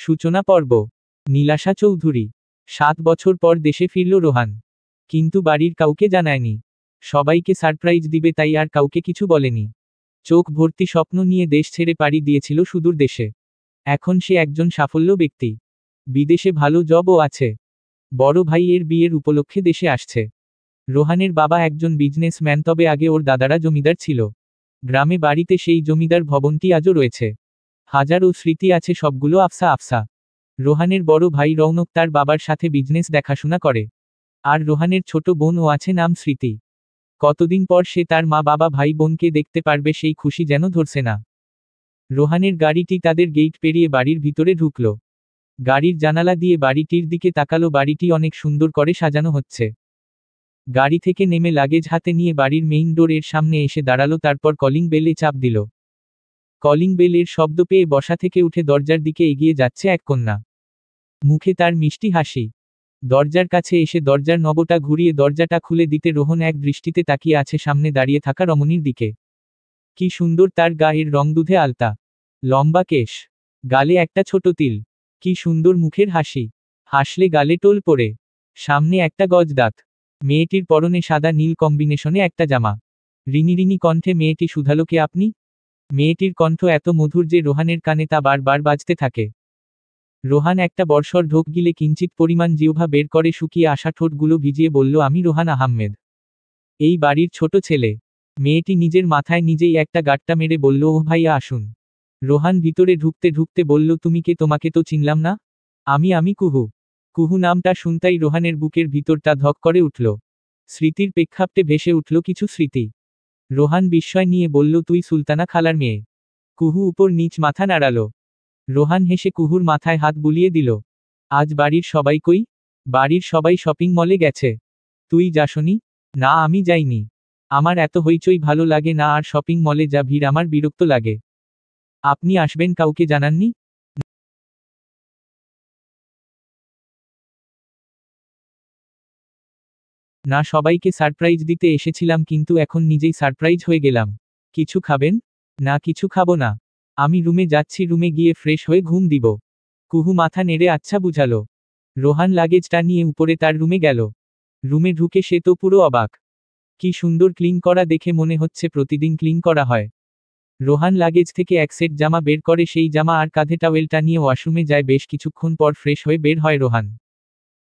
সূচনা পর্ব। নীলাশা চৌধুরী। 7 বছর পর দেশে ফিরল রোহান। কিন্তু বাড়ির কাউকে জানায়নি। সবাইকে সারপ্রাইজ দিবে তাই আর কাউকে কিছু বলেনি। চোখ ভর্তি স্বপ্ন নিয়ে দেশ ছেড়ে পাড়ি দিয়েছিল সুদূর দেশে। এখন সে একজন সাফল্য ব্যক্তি। বিদেশে ভালো জবও আছে। বড় ভাইয়ের বিয়ের উপলক্ষে দেশে আসছে। রোহানের বাবা একজন বিজনেসম্যান, তবে আগে ওর দাদারা জমিদার ছিল। গ্রামে বাড়িতে সেই জমিদার ভবনটি আজও রয়েছে। হাজারো স্মৃতি আছে, সবগুলো আফসা আফসা। রোহানের বড় ভাই রৌনক তার বাবার সাথে বিজনেস দেখাশোনা করে। আর রোহানের ছোট বোনও আছে, নাম স্মৃতি। কতদিন পর সে তার মা বাবা ভাই বোনকে দেখতে পারবে, সেই খুশি যেন ধরছে না। রোহানের গাড়িটি তাদের গেট পেরিয়ে বাড়ির ভিতরে ঢুকল। গাড়ির জানালা দিয়ে বাড়িটির দিকে তাকালো। বাড়িটি অনেক সুন্দর করে সাজানো হচ্ছে। গাড়ি থেকে নেমে লাগেজ হাতে নিয়ে বাড়ির মেইন ডোর এর সামনে এসে দাঁড়ালো। তারপর কলিং বেলে চাপ দিল। কলিং বেলের শব্দ পেয়ে বসা থেকে উঠে দরজার দিকে এগিয়ে যাচ্ছে এক কন্যা। মুখে তার মিষ্টি হাসি। দরজার কাছে এসে দরজার নবটা ঘুরিয়ে দরজাটা খুলে দিতে রোহন এক দৃষ্টিতে তাকিয়ে আছে সামনে দাঁড়িয়ে থাকা রমণীর দিকে। কি সুন্দর তার গায়ের রং, দুধে আলতা, লম্বা কেশ, গালে একটা ছোট তিল। কি সুন্দর মুখের হাসি, হাসলে গালে টোল পড়ে। সামনে একটা গজদাঁত। মেয়েটির পরনে সাদা নীল কম্বিনেশনে একটা জামা। রিনি রিনি কণ্ঠে মেয়েটি শুধালো, কে আপনি? মেয়েটির কণ্ঠ এত মধুর যে রোহানের কানে তা বারবার বাজতে থাকে। রোহান একটা বর্ষর ঢোক গিলে কিঞ্চিত পরিমাণ জিহ্বা বের করে শুকিয়ে আসা ঠোঁটগুলো ভিজিয়ে বলল, আমি রোহান আহমেদ, এই বাড়ির ছোট ছেলে। মেয়েটি নিজের মাথায় নিজেই একটা গাঁট্টা মেরে বলল, ওহ ভাইয়া আসুন। রোহান ভিতরে ঢুকতে ঢুকতে বলল, তুমি কে? তোমাকে তো চিনলাম না। আমি কুহু। কুহু নামটা শুনতাই রোহানের বুকের ভিতরটা ধক করে উঠল। স্মৃতির প্রেক্ষাপটে ভেসে উঠল কিছু স্মৃতি। রোহান বিস্ময় নিয়ে বলল, তুই সুলতানা খালার মেয়ে? কুহু উপর নিচ মাথা নাড়াল। রোহান হেসে কুহুর মাথায় হাত বুলিয়ে দিল। আজ বাড়ির সবাই কই? বাড়ির সবাই শপিং মলে গেছে। তুই যাসনি? না, আমি যাইনি। আমার এত হইচই ভালো লাগে না, আর শপিং মলে যা ভিড় আমার বিরক্ত লাগে। আপনি আসবেন, কাউকে জানাননি? না, সবাইকে সারপ্রাইজ দিতে এসেছিলাম, কিন্তু এখন নিজেই সারপ্রাইজ হয়ে গেলাম। কিছু খাবেন? না, কিছু খাবো না। আমি রুমে যাচ্ছি, রুমে গিয়ে ফ্রেশ হয়ে ঘুম দিব। কুহু মাথা নেড়ে আচ্ছা বুঝালো। রোহান লাগেজটা নিয়ে উপরে তার রুমে গেল। রুমে ঢুকে সে তো পুরো অবাক। কি সুন্দর ক্লিন করা, দেখে মনে হচ্ছে প্রতিদিন ক্লিন করা হয়। রোহান লাগেজ থেকে এক সেট জামা বের করে, সেই জামা আর কাঁধে টাওয়েলটা নিয়ে ওয়াশরুমে যায়। বেশ কিছুক্ষণ পর ফ্রেশ হয়ে বের হয় রোহান।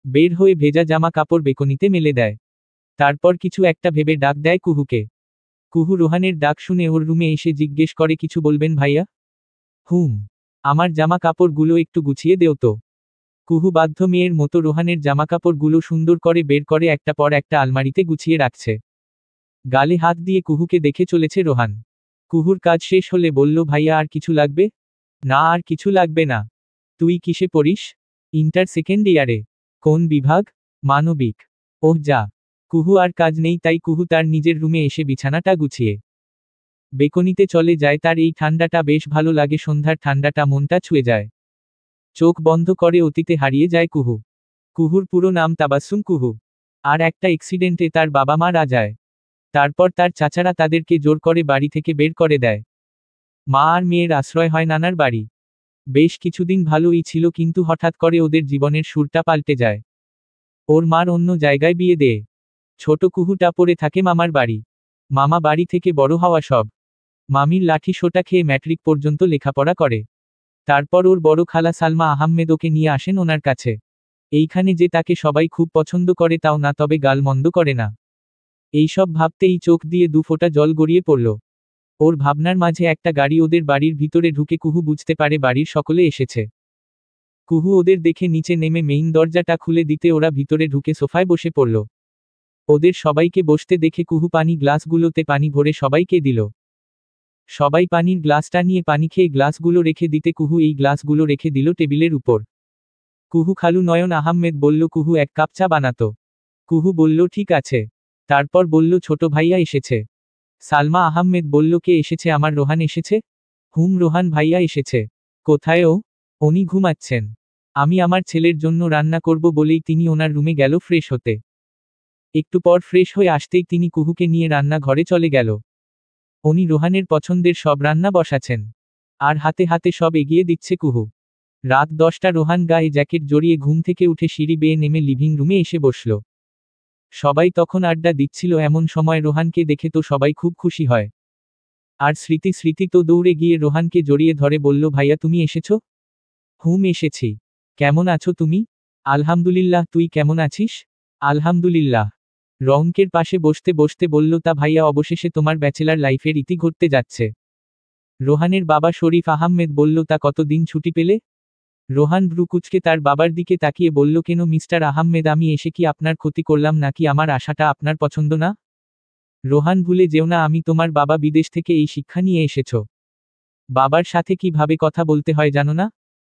বের হয়ে ভেজা জামা কাপড় বেকনিতে মেলে দেয়। তারপর কিছু একটা ভেবে ডাক দেয় কুহুকে। কুহু রোহানের ডাক শুনে ওর রুমে এসে জিজ্ঞেস করে, কিছু বলবেন ভাইয়া? হুম। আমার জামা কাপড়গুলো একটু গুছিয়ে দেও তো। কুহু বাধ্য মেয়ের মতো রোহানের জামাকাপড়গুলো সুন্দর করে বের করে একটা পর একটা আলমারিতে গুছিয়ে রাখছে। গালে হাত দিয়ে কুহুকে দেখে চলেছে রোহান। কুহুর কাজ শেষ হলে বলল, ভাইয়া আর কিছু লাগবে? না, আর কিছু লাগবে না। তুই কিসে পড়িস? ইন্টার সেকেন্ড ইয়ারে। কোন বিভাগ? মানবিক। ওহ যা। কুহু আর কাজ নেই, তাই কুহু তার নিজের রুমে এসে বিছানাটা গুছিয়ে বেকনিতে চলে যায়। তার এই ঠান্ডাটা বেশ ভালো লাগে, সন্ধ্যার ঠান্ডাটা মনটা ছুঁয়ে যায়। চোখ বন্ধ করে অতীতে হারিয়ে যায় কুহু। কুহুর পুরো নাম তাবাসসুম কুহু। আর একটা অ্যাক্সিডেন্টে তার বাবা মারা যায়। তারপর তার চাচারা তাদেরকে জোর করে বাড়ি থেকে বের করে দেয়। মা আর মেয়ের আশ্রয় হয় নানার বাড়ি। বেশ কিছুদিন ভালোই ছিল, কিন্তু হঠাৎ করে ওদের জীবনের সুরটা পাল্টে যায়। ওর মার অন্য জায়গায় বিয়ে দেয়। ছোট কুহুটা পড়ে থাকে মামার বাড়ি। মামা বাড়ি থেকে বড় হওয়া সব। মামির লাঠি সোটা খেয়ে ম্যাট্রিক পর্যন্ত লেখাপড়া করে। তারপর ওর বড় খালা সালমা আহমেদ ওকে নিয়ে আসেন ওনার কাছে। এইখানে যে তাকে সবাই খুব পছন্দ করে তাও না, তবে গাল মন্দ করে না। এইসব ভাবতেই চোখ দিয়ে দু ফোঁটা জল গড়িয়ে পড়ল। ওর ভাবনার মাঝে একটা গাড়ি ওদের বাড়ির ভিতরে ঢুকে কুহু বুঝতে পারে বাড়ির সকলে এসেছে। কুহু ওদের দেখে নিচে নেমে মেইন দরজাটা খুলে দিতে ওরা ভিতরে ঢুকে সোফায় বসে পড়ল। ওদের সবাইকে বসতে দেখে কুহু পানি গ্লাসগুলোতে পানি ভরে সবাইকে দিল। সবাই পানির গ্লাসটা নিয়ে পানি খেয়ে গ্লাসগুলো রেখে দিতে কুহু এই গ্লাসগুলো রেখে দিল টেবিলের উপর। কুহু খালু নয়ন আহমেদ বলল, কুহু 1 কাপ চা বানাতো। কুহু বলল, ঠিক আছে। তারপর বলল, ছোট ভাইয়া এসেছে। সালমা আহমেদ বলল, কে এসেছে? আমার রোহান এসেছে। হুম, রোহান ভাইয়া এসেছে। কোথায় ও? উনি ঘুমাচ্ছেন। আমি আমার ছেলের জন্য রান্না করব বলেই তিনি ওনার রুমে গেল ফ্রেশ হতে। একটু পর ফ্রেশ হয়ে আসতেই তিনি কুহুকে নিয়ে রান্না ঘরে চলে গেল। উনি রোহানের পছন্দের সব রান্না বসাছেন। আর হাতে হাতে সব এগিয়ে দিচ্ছে কুহু। রাত 10টা। রোহান গায়ে জ্যাকেট জড়িয়ে ঘুম থেকে উঠে সিঁড়ি বেয়ে নেমে লিভিং রুমে এসে বসল। সবাই তখন আড্ডা দিচ্ছিল। এমন সময় রোহানকে দেখে তো সবাই খুব খুশি হয়। আর স্মৃতি তো দৌড়ে গিয়ে রোহানকে জড়িয়ে ধরে বলল, ভাইয়া তুমি এসেছো? হুম এসেছি। কেমন আছো তুমি? আলহামদুলিল্লাহ, তুই কেমন আছিস? আলহামদুলিল্লাহ। রৌনকের পাশে বসতে বসতে বলল, তা ভাইয়া অবশেষে তোমার ব্যাচেলার লাইফের ইতি ঘটতে যাচ্ছে। রোহানের বাবা শরীফ আহমেদ বলল, তা কতদিন ছুটি পেলে? রোহান ভ্রু কুঁচকে তার বাবার দিকে তাকিয়ে বলল, কেন মিস্টার আহমেদ, আমি এসে কি আপনার ক্ষতি করলাম নাকি আমার আশাটা আপনার পছন্দ না? রোহান, ভুলে যেও না আমি তোমার বাবা, বিদেশ থেকে এই শিক্ষা নিয়ে এসেছ। বাবার সাথে কিভাবে কথা বলতে হয় জানো না?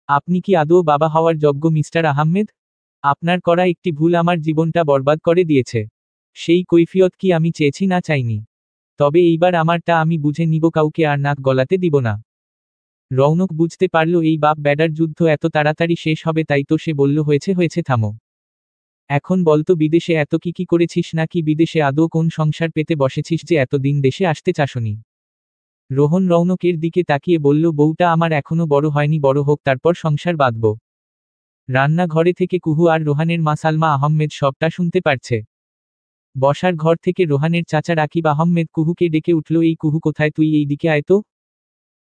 আপনি কি আদৌ বাবা হওয়ার যোগ্য মিস্টার আহমেদ? আপনার করা একটি ভুল আমার জীবনটা বরবাদ করে দিয়েছে। সেই কৈফিয়ত কি আমি চেয়েছি না চাইনি? তবে এইবার আমারটা আমি বুঝে নিব, কাউকে আর নাক গলাতে দিব না। রৌনক বুঝতে পারল এই বাপ ব্যাডার যুদ্ধ এত তাড়াতাড়ি শেষ হবে, তাই তো সে বলল, হয়েছে হয়েছে থামো। এখন বলতো বিদেশে এত কি করেছিস, নাকি বিদেশে আদৌ কোন সংসার পেতে বসেছিস যে এতদিন দেশে আসতে চাসনি? রোহন রৌনকের দিকে তাকিয়ে বলল, বউটা আমার এখনো বড় হয়নি, বড় হোক তারপর সংসার বাঁধব। রান্নাঘরে থেকে কুহু আর রোহানের মা সালমা আহমেদ সবটা শুনতে পারছে। বসার ঘর থেকে রোহানের চাচা রাকিব আহমেদ কুহুকে ডেকে উঠল, এই কুহু কোথায়, তুই এই দিকে আয় তো।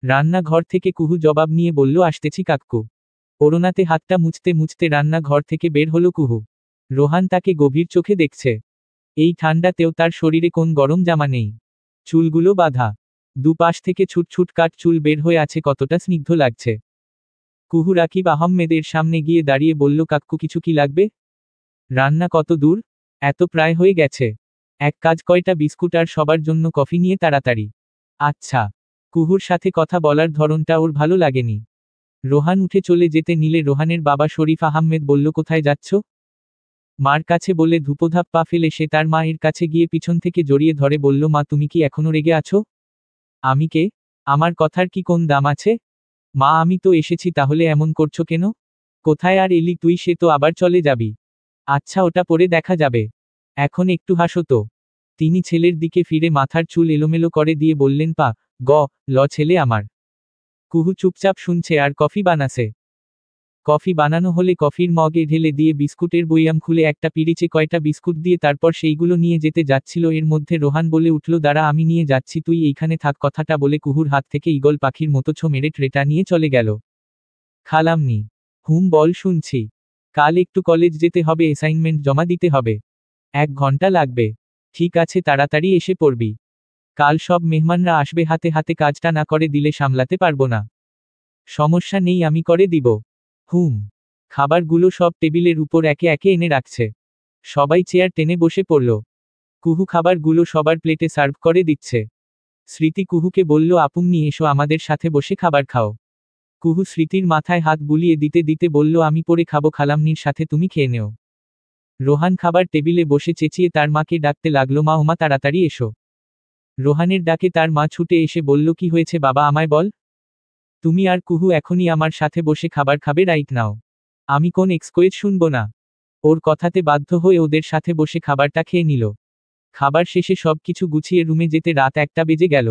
রান্নাঘর থেকে কুহু জবাব নিয়ে বলল, আসতেছি কাকু। ওড়নাতে হাতটা মুছতে মুছতে রান্নাঘর থেকে বের হলো কুহু। রোহান তাকে গভীর চোখে দেখছে। এই ঠান্ডাতেও তার শরীরে কোন গরম জামা নেই। চুলগুলো বাঁধা। দুপাশ থেকে ছুটছুট কাট চুল বের হয়ে আছে, কতটা স্নিগ্ধ লাগছে। কুহু রাকিব আহমেদের সামনে গিয়ে দাঁড়িয়ে বলল, কাকু কিছু কি লাগবে? রান্না কত দূর? এত প্রায় হয়ে গেছে। এক কাজ, কয়টা বিস্কুট আর সবার জন্য কফি নিয়ে তাড়াতাড়ি। আচ্ছা। কুহুর সাথে কথা বলার ধরনটা ওর ভালো লাগেনি। রোহান উঠে চলে যেতে নিলে রোহানের বাবা শরীফ আহমেদ বলল, কোথায় যাচ্ছ? মার কাছে বলে ধূপধাপ পা ফেলে সে তার মায়ের কাছে গিয়ে পিছন থেকে জড়িয়ে ধরে বলল, মা তুমি কি এখনো রেগে আছো? আমি কে? আমার কথার কি কোন দাম আছে? মা আমি তো এসেছি, তাহলে এমন করছো কেন? কোথায় আর এলি তুই, সে তো আবার চলে যাবি। আচ্ছা ওটা পরে দেখা যাবে। এখন একটু হাসো তো। তিনি ছেলের দিকে ফিরে মাথার চুল এলোমেলো করে দিয়ে বললেন, পা গ ল ছেলে আমার। কুহু চুপচাপ শুনছে আর কফি বানাছে। কফি বানানো হলে কফির মগে ঢেলে দিয়ে বিস্কুটের বইয়াম খুলে একটা পিরিচে কয়টা বিস্কুট দিয়ে তারপর সেইগুলো নিয়ে যেতে যাচ্ছিল, এর মধ্যে রোহান বলে উঠল, দাঁড়া আমি নিয়ে যাচ্ছি, তুই এইখানে থাক। কথাটা বলে কুহুর হাত থেকে ঈগল পাখির মতো ছো মেরে ট্রেটা নিয়ে চলে গেল। খালামনি। হুম বল শুনছি। কাল একটু কলেজ যেতে হবে, অ্যাসাইনমেন্ট জমা দিতে হবে। 1 ঘন্টা লাগবে। ঠিক আছে তাড়াতাড়ি এসে পড়বি। কাল সব মেহমানরা আসবে, হাতে হাতে কাজটা না করে দিলে সামলাতে পারবো না। সমস্যা নেই, আমি করে দিব। হুম। খাবারগুলো সব টেবিলের উপর একে একে এনে রাখছে। সবাই চেয়ার টেনে বসে পড়ল। কুহু খাবারগুলো সবার প্লেটে সার্ভ করে দিচ্ছে। স্মৃতি কুহুকে বলল, আপুম্নি এসো আমাদের সাথে বসে খাবার খাও। কুহু স্মৃতির মাথায় হাত বুলিয়ে দিতে দিতে বলল, আমি পরে খাবো, খালামনির সাথে তুমি খেয়ে নেও। রোহান খাবার টেবিলে বসে চেঁচিয়ে তার মাকে ডাকতে লাগলো, মা ওমা তাড়াতাড়ি এসো। রোহানের ডাকে তার মা ছুটে এসে বলল, কি হয়েছে বাবা, আমায় বল। তুমি আর কুহু এখনই আমার সাথে বসে খাবার খাবে, রাইট নাও। আমি কোন এক্সকুয়েজ শুনবো না। ওর কথাতে বাধ্য হয়ে ওদের সাথে বসে খাবারটা খেয়ে নিল। খাবার শেষে সবকিছু গুছিয়ে রুমে যেতে রাত 1টা বেজে গেল।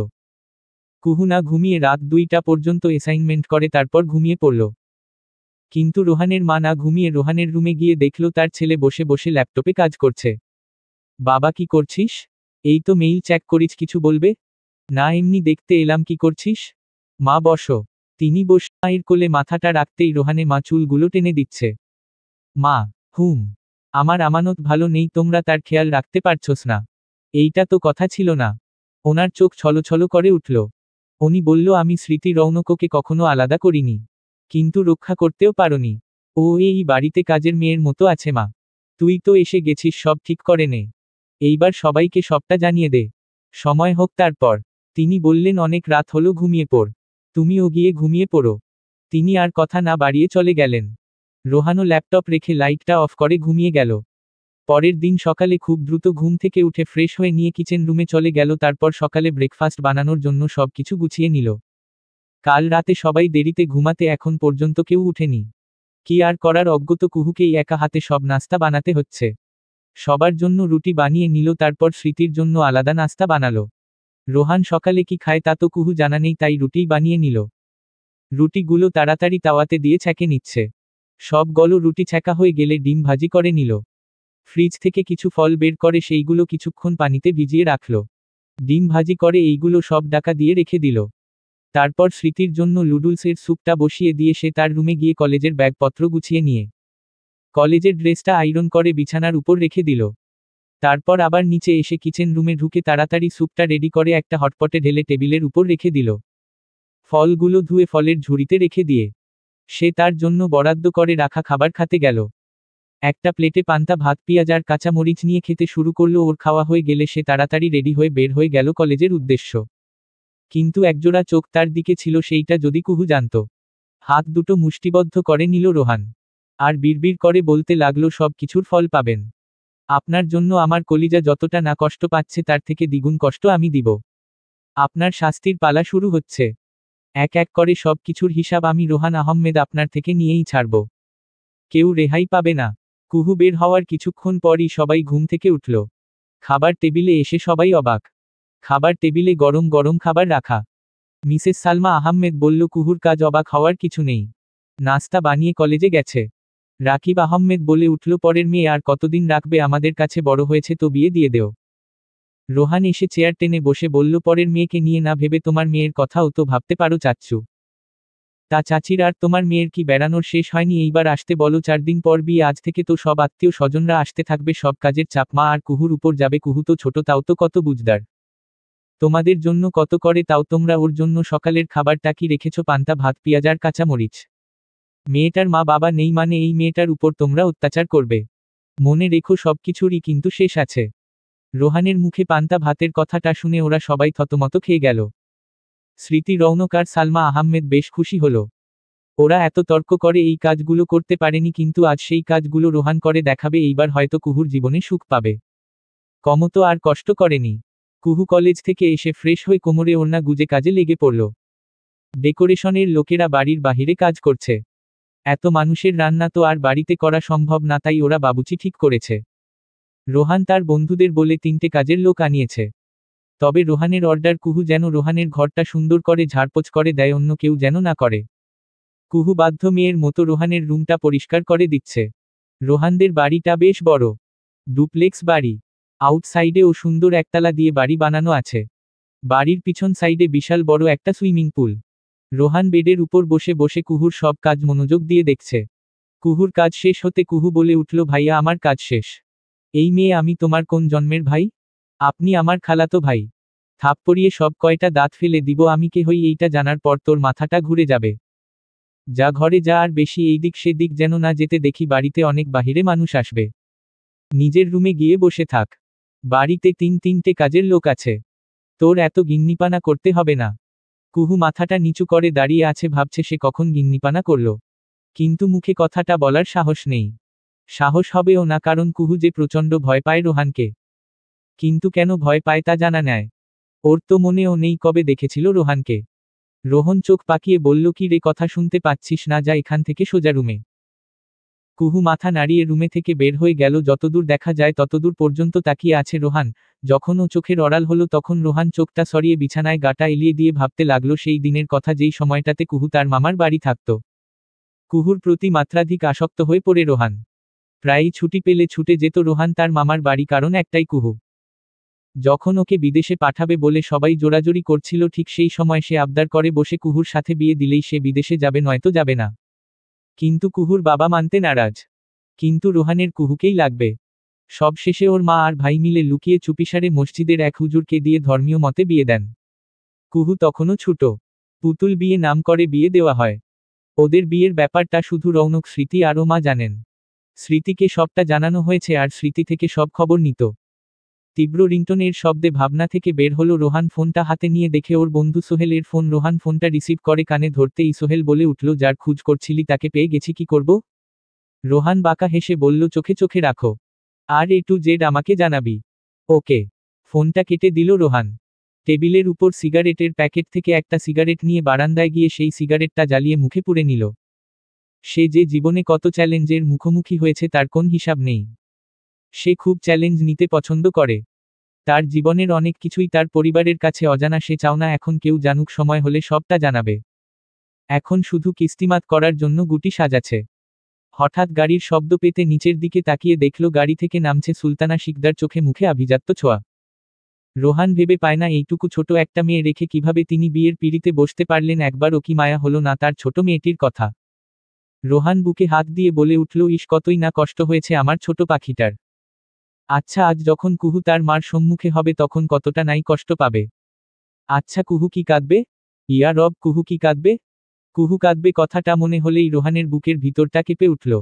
কুহু না ঘুমিয়ে রাত 2টা পর্যন্ত অ্যাসাইনমেন্ট করে তারপর ঘুমিয়ে পড়ল। কিন্তু রোহানের মা না ঘুমিয়ে রোহানের রুমে গিয়ে দেখল তার ছেলে বসে বসে ল্যাপটপে কাজ করছে। বাবা কি করছিস? এই তো মেইল চেক করিস, কিছু বলবে? না এমনি দেখতে এলাম, কি করছিস? মা বসো। তিনি বসে মায়ের কোলে মাথাটা রাখতেই রোহানে মা চুলগুলো টেনে দিচ্ছে। মা। হুম। আমার আমানত ভালো নেই, তোমরা তার খেয়াল রাখতে পারছোস না? এইটা তো কথা ছিল না। ওনার চোখ ছলছল করে উঠল। উনি বলল, আমি স্মৃতি রৌনককে কখনো আলাদা করিনি। কিন্তু রক্ষা করতেও পারোনি। ও এই বাড়িতে কাজের মেয়ের মতো আছে মা। তুই তো এসে গেছিস, সব ঠিক করে নে। এইবার সবাইকে সবটা জানিয়ে দে। সময় হোক তারপর। তিনি বললেন, অনেক রাত হলো, ঘুমিয়ে পড়। তুমিও গিয়ে ঘুমিয়ে পড়ো। তিনি আর কথা না বাড়িয়ে চলে গেলেন। রোহানও ল্যাপটপ রেখে লাইটটা অফ করে ঘুমিয়ে গেল। পরের দিন সকালে খুব দ্রুত ঘুম থেকে উঠে ফ্রেশ হয়ে নিয়ে কিচেন রুমে চলে গেল, তারপর সকালে ব্রেকফাস্ট বানানোর জন্য সবকিছু গুছিয়ে নিল। কাল রাতে সবাই দেরিতে ঘুমাতে এখন পর্যন্ত কেউ উঠেনি। কি আর করার, অজ্ঞত কুহুকেই একা হাতে সব নাস্তা বানাতে হচ্ছে। সবার জন্য রুটি বানিয়ে নিল, তারপর স্মৃতির জন্য আলাদা নাস্তা বানালো। রোহান সকালে কি খায় তা তো কুহু জানা নেই, তাই রুটিই বানিয়ে নিল। রুটিগুলো তাড়াতাড়ি তাওয়াতে দিয়ে ছেঁকে নিচ্ছে। সবগুলো রুটি ছেঁকা হয়ে গেলে ডিম ভাজি করে নিল। ফ্রিজ থেকে কিছু ফল বের করে সেইগুলো কিছুক্ষণ পানিতে ভিজিয়ে রাখল। ডিম ভাজি করে এইগুলো সব ঢাকা দিয়ে রেখে দিল। তারপর স্মৃতির জন্য নুডলসের স্যুপটা বসিয়ে দিয়ে সে তার রুমে গিয়ে কলেজের ব্যাগপত্র গুছিয়ে নিয়ে কলেজের ড্রেসটা আয়রন করে বিছানার উপর রেখে দিল। তারপর আবার নিচে এসে কিচেন রুমে ঢুকে তাড়াতাড়ি স্যুপটা রেডি করে একটা হটপটে ঢেলে টেবিলের উপর রেখে দিল। ফলগুলো ধুয়ে ফলের ঝুড়িতে রেখে দিয়ে সে তার জন্য বরাদ্দ করে রাখা খাবার খেতে গেল। একটা প্লেটে পান্তা ভাত পেঁয়াজ আর কাঁচা মরিচ নিয়ে খেতে শুরু করলো। ওর খাওয়া হয়ে গেলে সে তাড়াতাড়ি রেডি হয়ে বের হয়ে গেল কলেজের উদ্দেশ্য। কিন্তু একজোড়া চোখ তার দিকে ছিল, সেইটা যদি কুহু জানত। হাত দুটো মুষ্টিবদ্ধ করে নিল রোহান আর বিড়বিড় করে বলতে লাগলো, সব কিছুর ফল পাবেন। আপনার জন্য আমার কলিজা যতটা না কষ্ট পাচ্ছে তার থেকে দ্বিগুণ কষ্ট আমি দিব। আপনার শাস্তির পালা শুরু হচ্ছে। এক এক করে সব কিছুর হিসাব আমি রোহান আহমেদ আপনার থেকে নিয়েই ছাড়ব। কেউ রেহাই পাবে না। কুহু বের হওয়ার কিছুক্ষণ পরই সবাই ঘুম থেকে উঠল। খাবার টেবিলে এসে সবাই অবাক। খাবার টেবিলে গরম গরম খাবার রাখা। মিসেস সালমা আহমেদ বলল, কুহুর কাজ অবাক হওয়ার কিছু নেই। নাস্তা বানিয়ে কলেজে গেছে। রাকিব আহমেদ বলে উঠল, পরের মেয়ে আর কতদিন রাখবে আমাদের কাছে, বড় হয়েছে তো বিয়ে দিয়ে দেও। রোহান এসে চেয়ার টেনে বসে বলল, পরের মেয়েকে নিয়ে না ভেবে তোমার মেয়ের কথাও তো ভাবতে পারো চাচ্চু। তা চাচির আর তোমার মেয়ের কি বেড়ানোর শেষ হয়নি? এইবার আসতে বলো, 4 দিন পর বিয়ে, আজ থেকে তো সব আত্মীয় স্বজনরা আসতে থাকবে, সব কাজের চাপ মা আর কুহুর উপর যাবে। কুহু তো ছোট, তাও তো কত বুঝদার। তোমাদের জন্য কত করে তাও তোমরা ওর জন্য সকালের খাবারটা কি রেখেছ? পান্তা ভাত পেঁয়াজ আর কাঁচা মরিচ। মেয়েটার মা বাবা নেই মানে এই মেয়েটার উপর তোমরা অত্যাচার করবে? মনে রেখো সবকিছুরই কিন্তু শেষ আছে। রোহানের মুখে পান্তা ভাতের কথাটা শুনে ওরা সবাই থতমত খেয়ে গেল। স্মৃতি, রৌনক আর সালমা আহমেদ বেশ খুশি হলো। ওরা এত তর্ক করে এই কাজগুলো করতে পারেনি, কিন্তু আজ সেই কাজগুলো রোহান করে দেখাবে। এইবার হয়তো কুহুর জীবনে সুখ পাবে। কমতো আর কষ্ট করেনি। কুহু কলেজ থেকে এসে ফ্রেশ হয়ে কোমরে ওড়না গুজে কাজে লেগে পড়ল। ডেকোরেশনের লোকেরা বাড়ির বাহিরে কাজ করছে। এত মানুষের রান্না তো আর বাড়িতে করা সম্ভব না, তাই ওরা বাবুচি ঠিক করেছে। রোহান তার বন্ধুদের বলে 3টে কাজের লোক আনিয়েছে। তবে রোহানের অর্ডার, কুহু যেন রোহানের ঘরটা সুন্দর করে ঝাড়পোছ করে দেয়, অন্য কেউ যেন না করে। কুহু বাধ্য মেয়ের মতো রোহানের রুমটা পরিষ্কার করে দিচ্ছে। রোহানদের বাড়িটা বেশ বড়, ডুপ্লেক্স বাড়ি। আউটসাইডেও সুন্দর একতলা দিয়ে বাড়ি বানানো আছে। বাড়ির পিছন সাইডে বিশাল বড় একটা সুইমিং পুল। রোহান বেডের উপর বসে বসে কুহুর সব কাজ মনোযোগ দিয়ে দেখছে। কুহুর কাজ শেষ হতে কুহু বলে উঠল, ভাইয়া আমার কাজ শেষ। এই মেয়ে, আমি তোমার কোন জন্মের ভাই? আপনি আমার খালাতো ভাই। থাপ্পড়িয়ে সব কয়টা দাঁত ফেলে দিব আমি কে হই, এইটা জানার পর তোর মাথাটা ঘুরে যাবে। যা ঘরে যা, আর বেশি এই দিক সেদিক যেন না যেতে দেখি, বাড়িতে অনেক বাহিরে মানুষ আসবে। নিজের রুমে গিয়ে বসে থাক। বাড়িতে 3টে কাজের লোক আছে। তোর এত গিন্নিপানা করতে হবে না। কুহু মাথাটা নিচু করে দাঁড়িয়ে আছে, ভাবছে সে কখন গিন্নিপানা করল। কিন্তু মুখে কথাটা বলার সাহস নেই। সাহস হবেও না, কারণ কুহু যে প্রচণ্ড ভয় পায় রোহানকে। কিন্তু কেন ভয় পায় তা জানা নেয়। ওর তো মনেও নেই কবে দেখেছিল রোহানকে। রোহন চোখ পাকিয়ে বলল, কি রে, কথা শুনতে পাচ্ছিস না? যা এখান থেকে সোজা রুমে। কুহু মাথা নাড়িয়ে রুমে থেকে বের হয়ে গেল। যতদূর দেখা যায় ততদূর পর্যন্ত তাকিয়ে আছে রোহান। যখন ও চোখের আড়াল হলো তখন রোহান চোখটা সরিয়ে বিছানায় গাটা এলিয়ে দিয়ে ভাবতে লাগলো সেই দিনের কথা, যেই সময়টাতে কুহু তার মামার বাড়ি থাকত। কুহুর প্রতি মাত্রাধিক আসক্ত হয়ে পড়ে রোহান। প্রায়ই ছুটি পেলে ছুটে যেত রোহান তার মামার বাড়ি, কারণ একটাই, কুহু। যখন ওকে বিদেশে পাঠাবে বলে সবাই জোরাজোরি করছিল, ঠিক সেই সময় সে আবদার করে বসে, কুহুর সাথে বিয়ে দিলেই সে বিদেশে যাবে, নয়তো যাবে না। কিন্তু কুহুর বাবা মানতে নারাজ। কিন্তু রোহানের কুহুকেই লাগবে। সব শেষে ওর মা আর ভাই মিলে লুকিয়ে চুপিসারে মসজিদের এক হুজুরকে দিয়ে ধর্মীয় মতে বিয়ে দেন। কুহু তখনও ছোট। পুতুল বিয়ে নাম করে বিয়ে দেওয়া হয়। ওদের বিয়ের ব্যাপারটা শুধু রৌনক, স্মৃতি আর ও মা জানেন। স্মৃতিকে সবটা জানানো হয়েছে আর স্মৃতি থেকে সব খবর নিত। তীব্র রিংটোনের শব্দে ভাবনা থেকে বের হলো রোহান ফোনটা হাতে নিয়ে দেখে ওর বন্ধু সোহেলের ফোন। রোহান ফোনটা রিসিভ করে কানে ধরতেই সোহেল বলে উঠল, যার খোঁজ করছিলি তাকে পেয়ে গেছি, কি করব? রোহান বাঁকা হেসে বলল, চোখে চোখে রাখো। আর A to Z আমাকে জানাবি। ওকে। ফোনটা কেটে দিল রোহান। টেবিলের উপর সিগারেটের প্যাকেট থেকে একটা সিগারেট নিয়ে বারান্দায় গিয়ে সেই সিগারেটটা জ্বালিয়ে মুখে পুরে নিল। সে যে জীবনে কত চ্যালেঞ্জের মুখোমুখি হয়েছে তার কোন হিসাব নেই। সে খুব চ্যালেঞ্জ নিতে পছন্দ করে। তার জীবনের অনেক কিছুই তার পরিবারের কাছে অজানা, সে চাও না এখন কেউ জানুক, সময় হলে সবটা জানাবে। এখন শুধু কিস্তিমাত করার জন্য গুটি সাজাচ্ছে। হঠাৎ গাড়ির শব্দ পেতে নিচের দিকে তাকিয়ে দেখল গাড়ি থেকে নামছে সুলতানা শিকদার, চোখে মুখে আভিজাত্য ছোঁয়া। রোহান ভেবে পায় না এইটুকু ছোট একটা মেয়ে রেখে কিভাবে তিনি বিয়ের পিঁড়িতে বসতে পারলেন। একবারও কি মায়া হলো না তার ছোট মেয়েটির কথা? রোহান বুকে হাত দিয়ে বলে উঠল, ইস কতই না কষ্ট হয়েছে আমার ছোট পাখিটার। আচ্ছা আজ যখন কুহু তার মার সম্মুখে হবে তখন কতটা নাই কষ্ট পাবে। আচ্ছা কুহু কি কাঁদবে? ইয়া রব, কুহু কি কাঁদবে? কুহু কাঁদবে কথাটা মনে হলেই রোহানের বুকের ভিতরটা কেঁপে উঠল।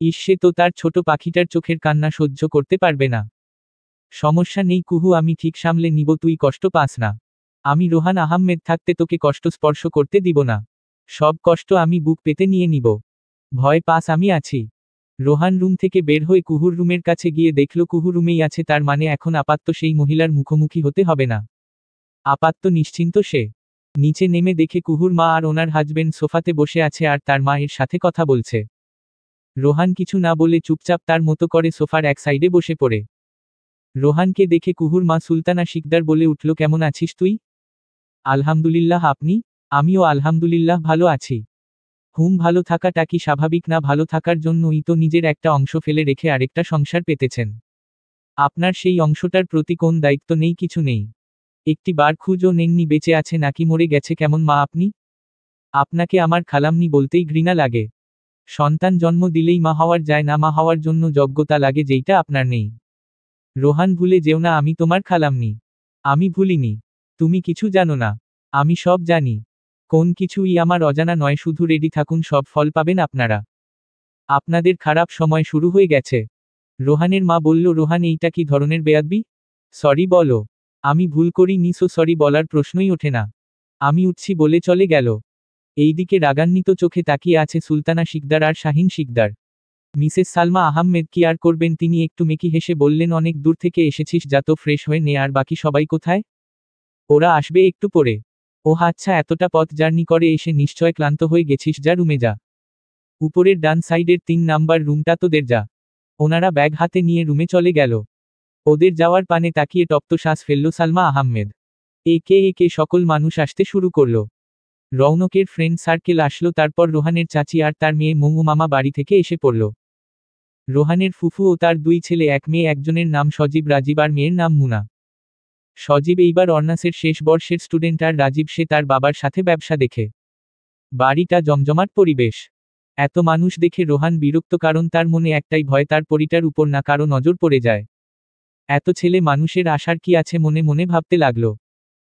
ইস, সে তো তার ছোট পাখিটার চোখের কান্না সহ্য করতে পারবে না। সমস্যা নেই কুহু, আমি ঠিক সামলে নিব, তুই কষ্ট পাস না। আমি রোহান আহমেদ থাকতে তোকে কষ্ট স্পর্শ করতে দিব না। সব কষ্ট আমি বুক পেতে নিয়ে নিব। ভয় পাস, আমি আছি। রোহান রুম থেকে বের হয়ে কুহুর রুমের কাছে গিয়ে দেখল কুহু রুমেই আছে, তার মানে এখন আপাতত সেই মহিলার মুখোমুখি হতে হবে না। আপাতত নিশ্চিন্ত সে। নিচে নেমে দেখে কুহুর মা আর ওনার হাজবেন্ড সোফাতে বসে আছে আর তার মা এর সাথে কথা বলছে। রোহান কিছু না বলে চুপচাপ তার মতো করে সোফার এক সাইডে বসে পড়ে। রোহানকে দেখে কুহুর মা সুলতানা শিকদার বলে উঠল, কেমন আছিস তুই? আলহামদুলিল্লাহ, আপনি? আমিও আলহামদুলিল্লাহ ভালো আছি। ভালো থাকাটা কি স্বাভাবিক না? ভালো থাকার জন্যই তো নিজের একটা অংশ ফেলে রেখে আরেকটা সংসার পেতেছেন। আপনার সেই অংশটার প্রতি কোন দায়িত্ব নেই? কিছু নেই। একটি বার খুঁজও নেননি বেঁচে আছে নাকি মরে গেছে? কেমন মা আপনি? আপনাকে আমার খালাম্নি বলতেই ঘৃণা লাগে। সন্তান জন্ম দিলেই মা হওয়ার যায় না, মা হওয়ার জন্য যোগ্যতা লাগে যেইটা আপনার নেই। রোহান, ভুলে যেও না আমি তোমার খালাম্নি। আমি ভুলিনি। তুমি কিছু জানো না। আমি সব জানি। কোন কিছুই আমার অজানা নয়, শুধু রেডি থাকুন, সব ফল পাবেন আপনারা। আপনাদের খারাপ সময় শুরু হয়ে গেছে। রোহানের মা বলল, রোহান এইটা কি ধরনের বেয়াদবি? সরি বলো। আমি ভুল করি নি, সো সরি বলার প্রশ্নই ওঠে না। আমি উঠছি বলে চলে গেল। এইদিকে রাগান্বিত চোখে তাকিয়ে আছে সুলতানা শিকদার আর শাহিন শিকদার। মিসেস সালমা আহমেদ কি আর করবেন, তিনি একটু মেকি হেসে বললেন, অনেক দূর থেকে এসেছিস, যা তো ফ্রেশ হয়ে নে। আর বাকি সবাই কোথায়? ওরা আসবে একটু পরে। ও আচ্ছা, এতটা পথ জার্নি করে এসে নিশ্চয় ক্লান্ত হয়ে গেছিস, যা রুমে যা। উপরের ডান সাইডের 3 নাম্বার রুমটা তোদের, যা। ওনারা ব্যাগ হাতে নিয়ে রুমে চলে গেল। ওদের যাওয়ার পানে তাকিয়ে তপ্ত শ্বাস ফেলল সালমা আহমেদ। একে একে সকল মানুষ আসতে শুরু করল। রৌনকের ফ্রেন্ড সার্কেল আসলো, তারপর রোহানের চাচি আর তার মেয়ে মৌ মামা বাড়ি থেকে এসে পড়ল। রোহানের ফুফু ও তার 2 ছেলে, এক মেয়ে, একজনের নাম সজীব, রাজীব আর মেয়ের নাম মুনা। সজীব এইবার অনার্সের শেষ বর্ষের স্টুডেন্ট আর রাজীব সে তার বাবার সাথে ব্যবসা দেখে। বাড়িটা জমজমাট পরিবেশ। এত মানুষ দেখে রোহান বিরক্ত, কারণ তার মনে একটাই ভয়, তার পরিটার উপর না কারো নজর পড়ে যায়। এত ছেলে মানুষের আসার কি আছে মনে মনে ভাবতে লাগলো।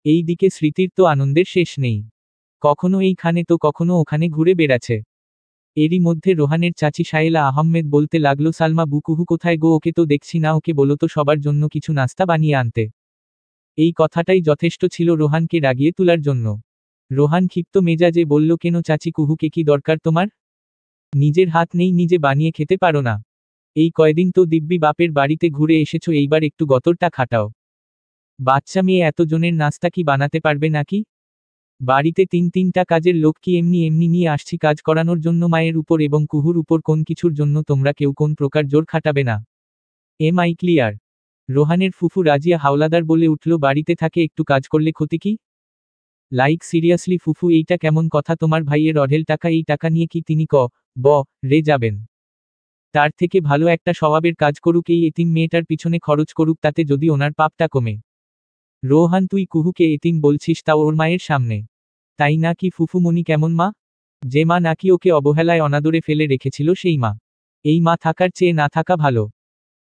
এই দিকে স্মৃতির তো আনন্দের শেষ নেই। কখনো এইখানে তো কখনো ওখানে ঘুরে বেড়াচ্ছে। এরই মধ্যে রোহানের চাচি শায়েলা আহমেদ বলতে লাগলো, সালমা বুকুহু কোথায় গো? ওকে তো দেখছি না, ওকে বলো তো সবার জন্য কিছু নাস্তা বানিয়ে আনতে। এই কথাটাই যথেষ্ট ছিল রোহানকে রাগিয়ে তোলার জন্য। রোহান ক্ষিপ্ত মেজাজে বলল, কেন চাচি, কুহুকে কি দরকার তোমার? নিজের হাত নেই, নিজে বানিয়ে খেতে পারো না? এই কয়দিন তো দিব্যি বাপের বাড়িতে ঘুরে এসেছো, এইবার একটু গতরটা খাটাও। বাচ্চা মেয়ে এতজনের নাস্তা কি বানাতে পারবে নাকি? বাড়িতে 3-3টা কাজের লোক কি এমনি এমনি নিয়ে আসছি কাজ করানোর জন্য মায়ের উপর এবং কুহুর উপর কোন কিছুর জন্য তোমরা কেউ কোন প্রকার জোর খাটাবে না। I clear? রোহানের ফুফু রাজিয়া হাওলাদার বলে উঠল, বাড়িতে থাকে একটু কাজ করলে ক্ষতি কি? লাইক সিরিয়াসলি ফুফু, এইটা কেমন কথা? তোমার ভাইয়ের অঢেল টাকা, এই টাকা নিয়ে কি তিনি রে যাবেন? তার থেকে ভালো একটা স্বভাবের কাজ করুক, এই এতিম মেয়েটার পিছনে খরচ করুক, তাতে যদি ওনার পাপটা কমে। রোহান, তুই কুহুকে এতিম বলছিস, তাও ওর মায়ের সামনে? তাই না কি ফুফুমণি? কেমন মা? যে মা নাকি ওকে অবহেলায় অনাদরে ফেলে রেখেছিল সেই মা। এই মা থাকার চেয়ে না থাকা ভালো।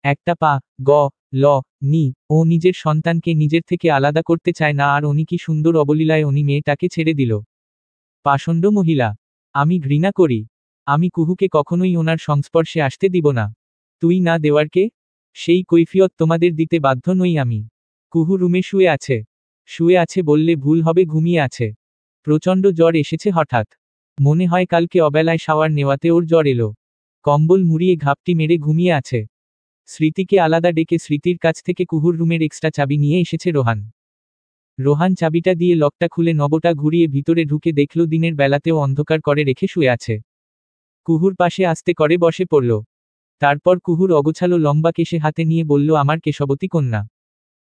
একটা পা গ ল নি ও নিজের সন্তানকে নিজের থেকে আলাদা করতে চায় না, আর উনি কি সুন্দর অবলীলায় উনি মেয়েটাকে ছেড়ে দিল। পাষণ্ড মহিলা। আমি ঘৃণা করি। আমি কুহুকে কখনোই ওনার সংস্পর্শে আসতে দিব না। তুই না দেওয়ার কে? সেই কৈফিয়ত তোমাদের দিতে বাধ্য নই আমি। কুহু রুমে শুয়ে আছে। শুয়ে আছে বললে ভুল হবে, ঘুমিয়ে আছে। প্রচণ্ড জ্বর এসেছে হঠাৎ। মনে হয় কালকে অবেলায় শাওয়ার নেওয়াতে ওর জ্বর এলো। কম্বল মুড়িয়ে ঘাপটি মেরে ঘুমিয়ে আছে। স্মৃতিকে আলাদা ডেকে স্মৃতির কাছ থেকে কুহুর রুমের এক্সট্রা চাবি নিয়ে এসেছে রোহান। রোহান চাবিটা দিয়ে লকটা খুলে নবটা ঘুরিয়ে ভিতরে ঢুকে দেখল দিনের বেলাতেও অন্ধকার করে রেখে শুয়ে আছে। কুহুর পাশে আস্তে করে বসে পড়ল। তারপর কুহুর অগোছালো লম্বা কেশে হাতে নিয়ে বলল, আমার কেশবতী কন্যা।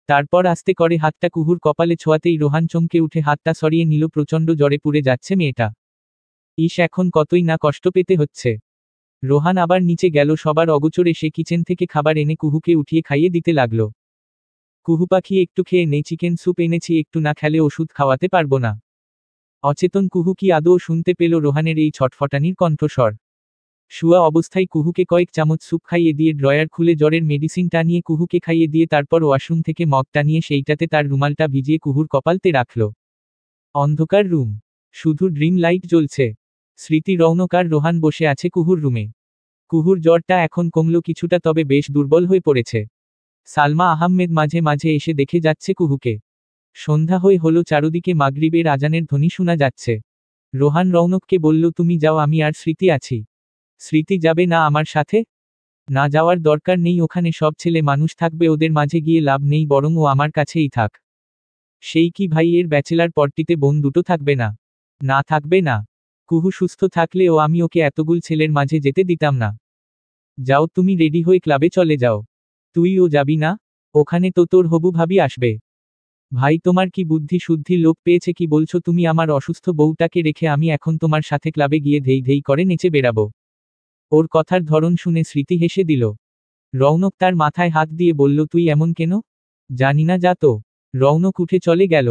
তারপর আস্তে করে হাতটা কুহুর কপালে ছোঁয়াতেই রোহান চমকে উঠে হাতটা সরিয়ে নিল, প্রচণ্ড জ্বরে পুড়ে যাচ্ছে মেয়েটা। ইস, এখন কতই না কষ্ট পেতে হচ্ছে। রোহান আবার নিচে গেল, সবার অগোচরে সে কিচেন থেকে খাবার এনে কুহুকে উঠিয়ে খাইয়ে দিতে লাগলো। কুহু পাখি, একটু খেয়ে নেই, চিকেন স্যুপ এনেছি, একটু না খেলে ওষুধ খাওয়াতে পারবো না। অচেতন কুহু কি আদৌ শুনতে পেল রোহানের এই ছটফটানির কণ্ঠস্বর? শুয়া অবস্থায় কুহুকে কয়েক চামচ স্যুপ খাইয়ে দিয়ে ড্রয়ার খুলে জ্বরের মেডিসিনটা নিয়ে কুহুকে খাইয়ে দিয়ে তারপর ওয়াশরুম থেকে মগটা নিয়ে সেইটাতে তার রুমালটা ভিজিয়ে কুহুর কপালতে রাখল। অন্ধকার রুম, শুধু ড্রিম লাইট জ্বলছে। স্মৃতি, রৌনক আর রোহান বসে আছে কুহুর রুমে। কুহুর জ্বরটা এখন কমল কিছুটা, তবে বেশ দুর্বল হয়ে পড়েছে। সালমা আহমেদ মাঝে মাঝে এসে দেখে যাচ্ছে কুহুকে। সন্ধ্যা হলো, চারদিকে মাগরিবের আজানের ধ্বনি শোনা যাচ্ছে। রোহান রৌনককে বলল, তুমি যাও, আমি আর স্মৃতি আছি। স্মৃতি যাবে না আমার সাথে? না, যাওয়ার দরকার নেই, ওখানে সব ছেলে মানুষ থাকবে, ওদের মাঝে গিয়ে লাভ নেই, বরং ও আমার কাছেই থাক। সেই কি ভাই, এর ব্যাচেলার পার্টিতে বোন দুটো থাকবে না? না, থাকবে না। কুহু সুস্থ থাকলে ও আমি ওকে এতগুল ছেলের মাঝে যেতে দিতাম না। যাও, তুমি রেডি হয়ে ক্লাবে চলে যাও। তুইও যাবি না? ওখানে তো তোর হবু ভাবি আসবে। ভাই, তোমার কি বুদ্ধি শুদ্ধি লোপ পেয়েছে? কি বলছো তুমি? আমার অসুস্থ বউটাকে রেখে আমি এখন তোমার সাথে ক্লাবে গিয়ে ধেই ধেই করে নেচে বেড়াবো? ওর কথার ধরন শুনে স্মৃতি হেসে দিল। রৌনক তার মাথায় হাত দিয়ে বলল, তুই এমন কেন? জানি না, যা তো। রৌনক উঠে চলে গেল।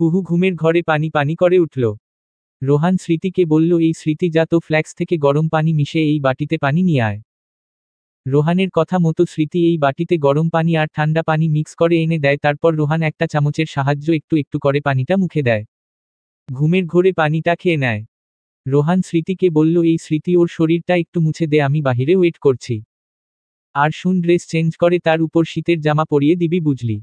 কুহু ঘুমের ঘরে পানি পানি করে উঠল। রোহান স্মৃতিকে বলল, এই স্মৃতি, যা তো ফ্ল্যাক্স থেকে গরম পানি মিশে এই বাটিতে পানি নিয়ে আয়। রোহানের কথা মতো স্মৃতি এই বাটিতে গরম পানি আর ঠান্ডা পানি মিক্স করে এনে দেয়, তারপর রোহান একটা চামচের সাহায্য একটু একটু করে পানিটা মুখে দেয়। ঘুমের ঘোরে পানিটা খেয়ে নেয়। রোহান স্মৃতিকে বলল, এই স্মৃতি, ওর শরীরটা একটু মুছে দে, আমি বাহিরে ওয়েট করছি। আর শুন, ড্রেস চেঞ্জ করে তার উপর শীতের জামা পরিয়ে দিবি, বুঝলি?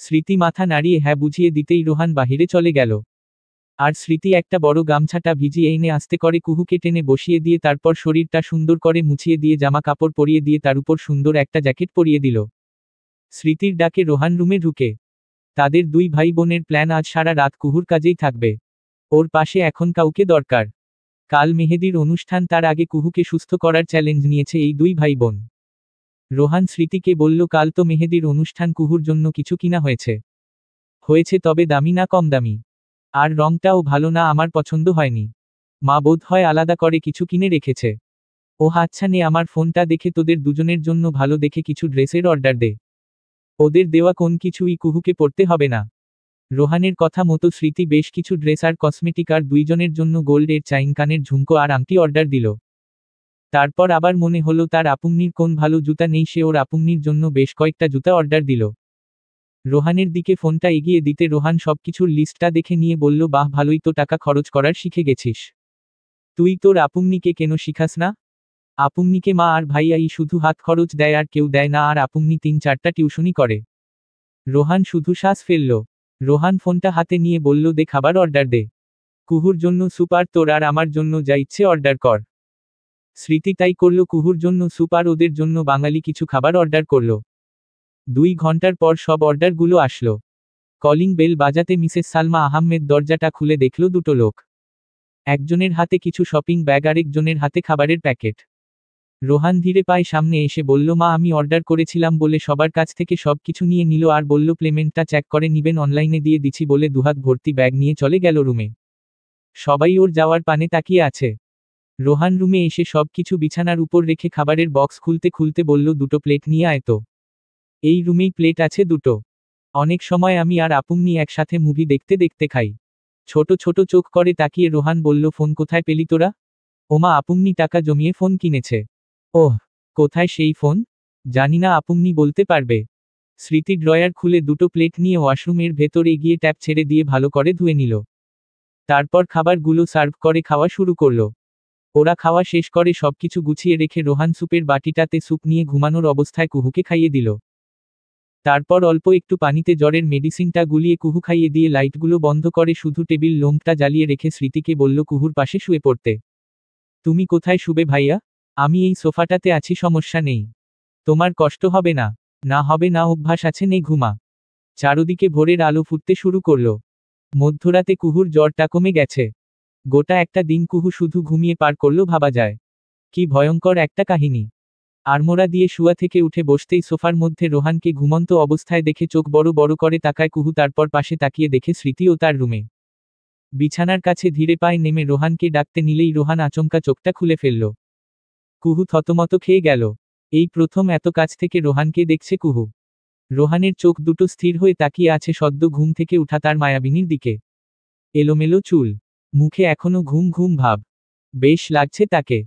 স্মৃতি মাথা নাড়িয়ে হ্যাঁ বুঝিয়ে দিতেই রোহান বাহিরে চলে গেল। আর স্মৃতি একটা বড় গামছাটা ভিজিয়ে এনে আস্তে করে কুহুকে টেনে বসিয়ে দিয়ে তারপর শরীরটা সুন্দর করে মুছিয়ে দিয়ে জামা কাপড় পরিয়ে দিয়ে তার উপর সুন্দর একটা জ্যাকেট পরিয়ে দিল। স্মৃতির ডাকে রোহান রুমে ঢুকে। তাদের দুই ভাই বোনের প্ল্যান, আজ সারা রাত কুহুর কাজেই থাকবে। ওর পাশে এখন কাউকে দরকার। কাল মেহেদির অনুষ্ঠান, তার আগে কুহুকে সুস্থ করার চ্যালেঞ্জ নিয়েছে এই দুই ভাই বোন। রোহান স্মৃতিকে বলল, কাল তো মেহেদির অনুষ্ঠান, কুহুর জন্য কিছু কিনা হয়েছে? হয়েছে, তবে দামি না কম দামি? আর রংটাও ভালো না, আমার পছন্দ হয়নি। মা বোধ হয় আলাদা করে কিছু কিনে রেখেছে। ও আচ্ছা, নে আমার ফোনটা দেখে তোদের দুজনের জন্য ভালো দেখে কিছু ড্রেসের অর্ডার দে। ওদের দেওয়া কোন কিছুই কুহুকে পরতে হবে না। রোহানের কথা মতো স্মৃতি বেশ কিছু ড্রেস আর কসমেটিক আর দুইজনের জন্য গোল্ডের চাইন, কানের ঝুমকো আর আংটি অর্ডার দিল। তারপর আবার মনে হলো তার আপুন্নির কোন ভালো জুতা নেই, সে ওর আপুন্নির জন্য বেশ কয়েকটা জুতা অর্ডার দিল। রোহানের দিকে ফোনটা এগিয়ে দিতে রোহান সবকিছুর লিস্টটা দেখে নিয়ে বলল, বাহ, ভালোই তো টাকা খরচ করার শিখে গেছিস। তুই তোর আপুন্নিকে কেন শিখাস না? আপুন্নিকে মা আর ভাইয়াই শুধু হাত খরচ দেয়, আর কেউ দেয় না, আর আপুন্নি 3-4টা টিউশনি করে। রোহান শুধু শ্বাস ফেলল। রোহান ফোনটা হাতে নিয়ে বলল, দে, খাবার অর্ডার দে। কুহুর জন্য স্যুপ, আর তোর আর আমার জন্য যা ইচ্ছে অর্ডার কর। স্মৃতি তাই করল, কুহুর জন্য স্যুপ আর ওদের জন্য বাঙালি কিছু খাবার অর্ডার করল। 2 ঘন্টার পর সব অর্ডারগুলো আসলো। কলিং বেল বাজাতে মিসেস সালমা আহমেদ দরজাটা খুলে দেখল দুটো লোক। একজনের হাতে কিছু শপিং ব্যাগ, আরেকজনের হাতে খাবারের প্যাকেট। রোহান ধীরে পায়ে সামনে এসে বলল, মা, আমি অর্ডার করেছিলাম বলে সবার কাছ থেকে সব কিছু নিয়ে নিল, আর বলল পেমেন্টটা চেক করে নিবেন, অনলাইনে দিয়ে দিছি বলে দুহাত ভর্তি ব্যাগ নিয়ে চলে গেল রুমে। সবাই ওর যাওয়ার পানে তাকিয়ে আছে। রোহান রুমে এসে সব কিছু বিছানার উপর রেখে খাবারের বক্স খুলতে খুলতে বলল, দুটো প্লেট নিয়ে আয় তো। এই রুমেই প্লেট আছে দুটো। অনেক সময় আমি আর আপুন্নি একসাথে মুভি দেখতে দেখতে খাই। ছোট ছোট চোখ করে তাকিয়ে রোহান বলল, ফোন কোথায় পেলি তোরা? ওমা, আপুন্নি টাকা জমিয়ে ফোন কিনেছে। ওহ, কোথায় সেই ফোন? জানি না, আপুন্নি বলতে পারবে। স্মৃতি ড্রয়ার খুলে দুটো প্লেট নিয়ে ওয়াশরুমের ভেতর এগিয়ে ট্যাপ ছেড়ে দিয়ে ভালো করে ধুয়ে নিল। তারপর খাবারগুলো সার্ভ করে খাওয়া শুরু করলো। ওরা খাওয়া শেষ করে সবকিছু গুছিয়ে রেখে রোহান স্যুপের বাটিটাতে স্যুপ নিয়ে ঘুমানোর অবস্থায় কুহুকে খাইয়ে দিল। তারপর অল্প একটু পানিতে জ্বরের মেডিসিনটা গুলিয়ে কুহু খাইয়ে দিয়ে লাইটগুলো বন্ধ করে শুধু টেবিল ল্যাম্পটা জ্বালিয়ে রেখে স্মৃতিকে বলল, কুহুর পাশে শুয়ে পড়তে। তুমি কোথায় শুবে ভাইয়া? আমি এই সোফাটাতে আছি, সমস্যা নেই। তোমার কষ্ট হবে না? না হবে না, অভ্যাস আছে, নেই, ঘুমা। চারদিকে ভোরের আলো ফুটতে শুরু করলো। মধ্যরাতে কুহুর জ্বরটা কমে গেছে। গোটা একটা দিন কুহু শুধু ঘুমিয়ে পার করলো ভাবা যায়। কি ভয়ঙ্কর একটা কাহিনী। আড়মোড়া দিয়ে শুয়া থেকে উঠে বসতেই সোফার মধ্যে রোহানকে ঘুমন্ত অবস্থায় দেখে চোখ বড় বড় করে তাকায় কুহু, তারপর পাশে তাকিয়ে দেখে স্মৃতি ও তার রুমে। বিছানার কাছে ধীরে পায়ে নেমে রোহানকে ডাকতে নিলেই রোহান আচমকা চোখটা খুলে ফেলল। কুহু থতমত খেয়ে গেল। এই প্রথম এত কাছ থেকে রোহানকে দেখছে কুহু। রোহানের চোখ দুটো স্থির হয়ে তাকিয়ে আছে সদ্য ঘুম থেকে উঠা তার মায়াবিনীর দিকে। এলোমেলো চুল, মুখে এখনো ঘুম ঘুম ভাব। বেশ লাগছে তাকে।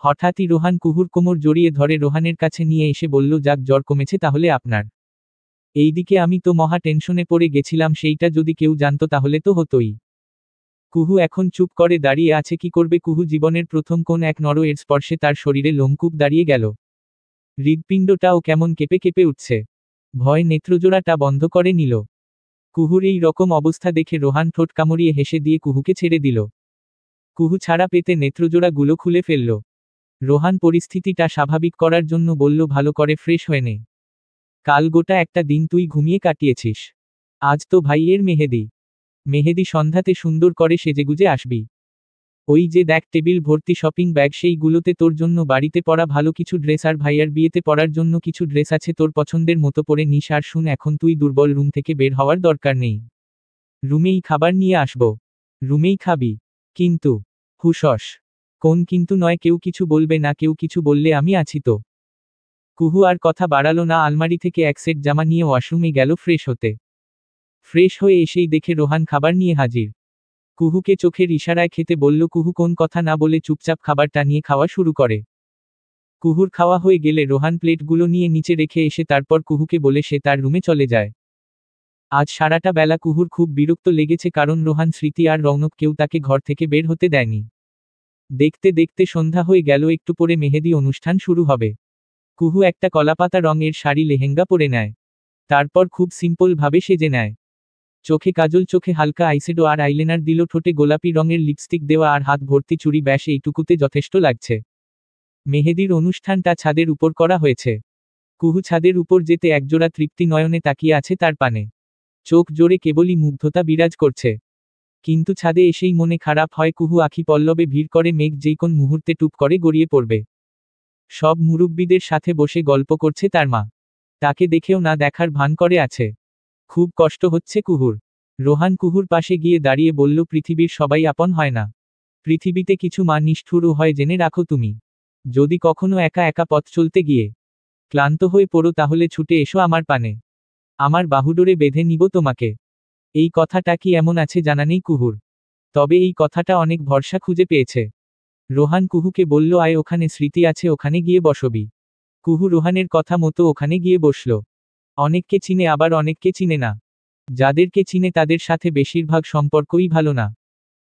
হঠাৎই রোহান কুহুর কোমর জড়িয়ে ধরে রোহানের কাছে নিয়ে এসে বলল, যাক জ্বর কমেছে তাহলে আপনার। এইদিকে আমি তো মহা টেনশনে পড়ে গেছিলাম, সেইটা যদি কেউ জানতো তাহলে তো হতোই। কুহু এখন চুপ করে দাঁড়িয়ে আছে, কি করবে কুহু জীবনের প্রথম কোন এক নর এর স্পর্শে তার শরীরে লোমকূপ দাঁড়িয়ে গেল। হৃৎপিণ্ডটাও কেমন কেঁপে কেঁপে উঠছে। ভয় নেত্রজোড়াটা বন্ধ করে নিল। কুহুর এই রকম অবস্থা দেখে রোহান ঠোঁট কামড়িয়ে হেসে দিয়ে কুহুকে ছেড়ে দিল। কুহু ছাড়া পেতে নেত্রজোড়া গুলো খুলে ফেলল। রোহান পরিস্থিতিটা স্বাভাবিক করার জন্য বলল, ভালো করে ফ্রেশ হয়ে নে। কাল গোটা একটা দিন তুই ঘুমিয়ে কাটিয়েছিস। আজ তো ভাইয়ের মেহেদি। মেহেদি সন্ধ্যাতে সুন্দর করে সেজেগুজে আসবি। ওই যে দেখ টেবিল ভর্তি শপিং ব্যাগ, সেইগুলোতে তোর জন্য বাড়িতে পরা ভালো কিছু ড্রেস আর ভাইয়ার বিয়েতে পরার জন্য কিছু ড্রেস আছে, তোর পছন্দের মতো পরে নিস। আর শুন, এখন তুই দুর্বল, রুম থেকে বের হওয়ার দরকার নেই। রুমেই খাবার নিয়ে আসবো। রুমেই খাবি। কিন্তু। হুশস। কোন কিন্তু নয়, কেউ কিছু বলবে না, কেউ কিছু বললে আমি আছি তো। কুহু আর কথা বাড়ালো না, আলমারি থেকে এক সেট জামা নিয়ে ওয়াশরুমে গেল ফ্রেশ হতে। ফ্রেশ হয়ে এসেই দেখে রোহান খাবার নিয়ে হাজির। কুহুকে চোখের ইশারায় খেতে বলল। কুহু কোন কথা না বলে চুপচাপ খাবারটা নিয়ে খাওয়া শুরু করে। কুহুর খাওয়া হয়ে গেলে রোহান প্লেটগুলো নিয়ে নিচে রেখে এসে তারপর কুহুকে বলে সে তার রুমে চলে যায়। আজ সারাটা বেলা কুহুর খুব বিরক্ত লেগেছে, কারণ রোহান, স্মৃতি আর রৌনক কেউ তাকে ঘর থেকে বের হতে দেয়নি। দেখতে দেখতে সন্ধ্যা হয়ে গেল, একটু পরে মেহেদি অনুষ্ঠান শুরু হবে। কুহু একটা কলাপাতা রঙের শাড়ি লেহেঙ্গা পরে নেয়। তারপর খুব সিম্পল ভাবে সেজে নেয়। চোখে কাজল, চোখে হালকা আইশ্যাডো আর আইলাইনার দিল, ঠোঁটে গোলাপি রঙের লিপস্টিক দেওয়া আর হাত ভর্তি চুড়ি, ব্যাস এইটুকুতে যথেষ্ট লাগছে। মেহেদির অনুষ্ঠানটা ছাদের উপর করা হয়েছে। কুহু ছাদের উপর যেতে একজোড়া তৃপ্তি নয়নে তাকিয়ে আছে তার পানে। চোখ জোরে কেবলই মুগ্ধতা বিরাজ করছে। কিন্তু ছাদে এসেই মনে খারাপ হয়। কুহু আখি পল্লবে ভিড় করে, মেঘ যেই কোন মুহূর্তে টুপ করে গড়িয়ে পড়বে। সব মুরব্বিদের সাথে বসে গল্প করছে তার মা। তাকে দেখেও না দেখার ভান করে আছে। খুব কষ্ট হচ্ছে কুহুর। রোহান কুহুর পাশে গিয়ে দাঁড়িয়ে বলল, পৃথিবীর সবাই আপন হয় না। পৃথিবীতে কিছু মা নিষ্ঠুরও হয়, জেনে রাখো তুমি। যদি কখনো একা একা পথ চলতে গিয়ে ক্লান্ত হয়ে পড়ো, তাহলে ছুটে এসো আমার পানে। আমার বাহুডোরে বেঁধে নিব তোমাকে। এই কথাটা কি এমন আছে জানা নেই কুহুর। তবে এই কথাটা অনেক ভরসা খুঁজে পেয়েছে। রোহান কুহুকে বলল, আয়, ওখানে স্মৃতি আছে, ওখানে গিয়ে বসবি। কুহু রোহানের কথা মতো ওখানে গিয়ে বসল। অনেককে চিনে, আবার অনেককে চিনে না। যাদেরকে চিনে তাদের সাথে বেশিরভাগ সম্পর্কই ভালো না।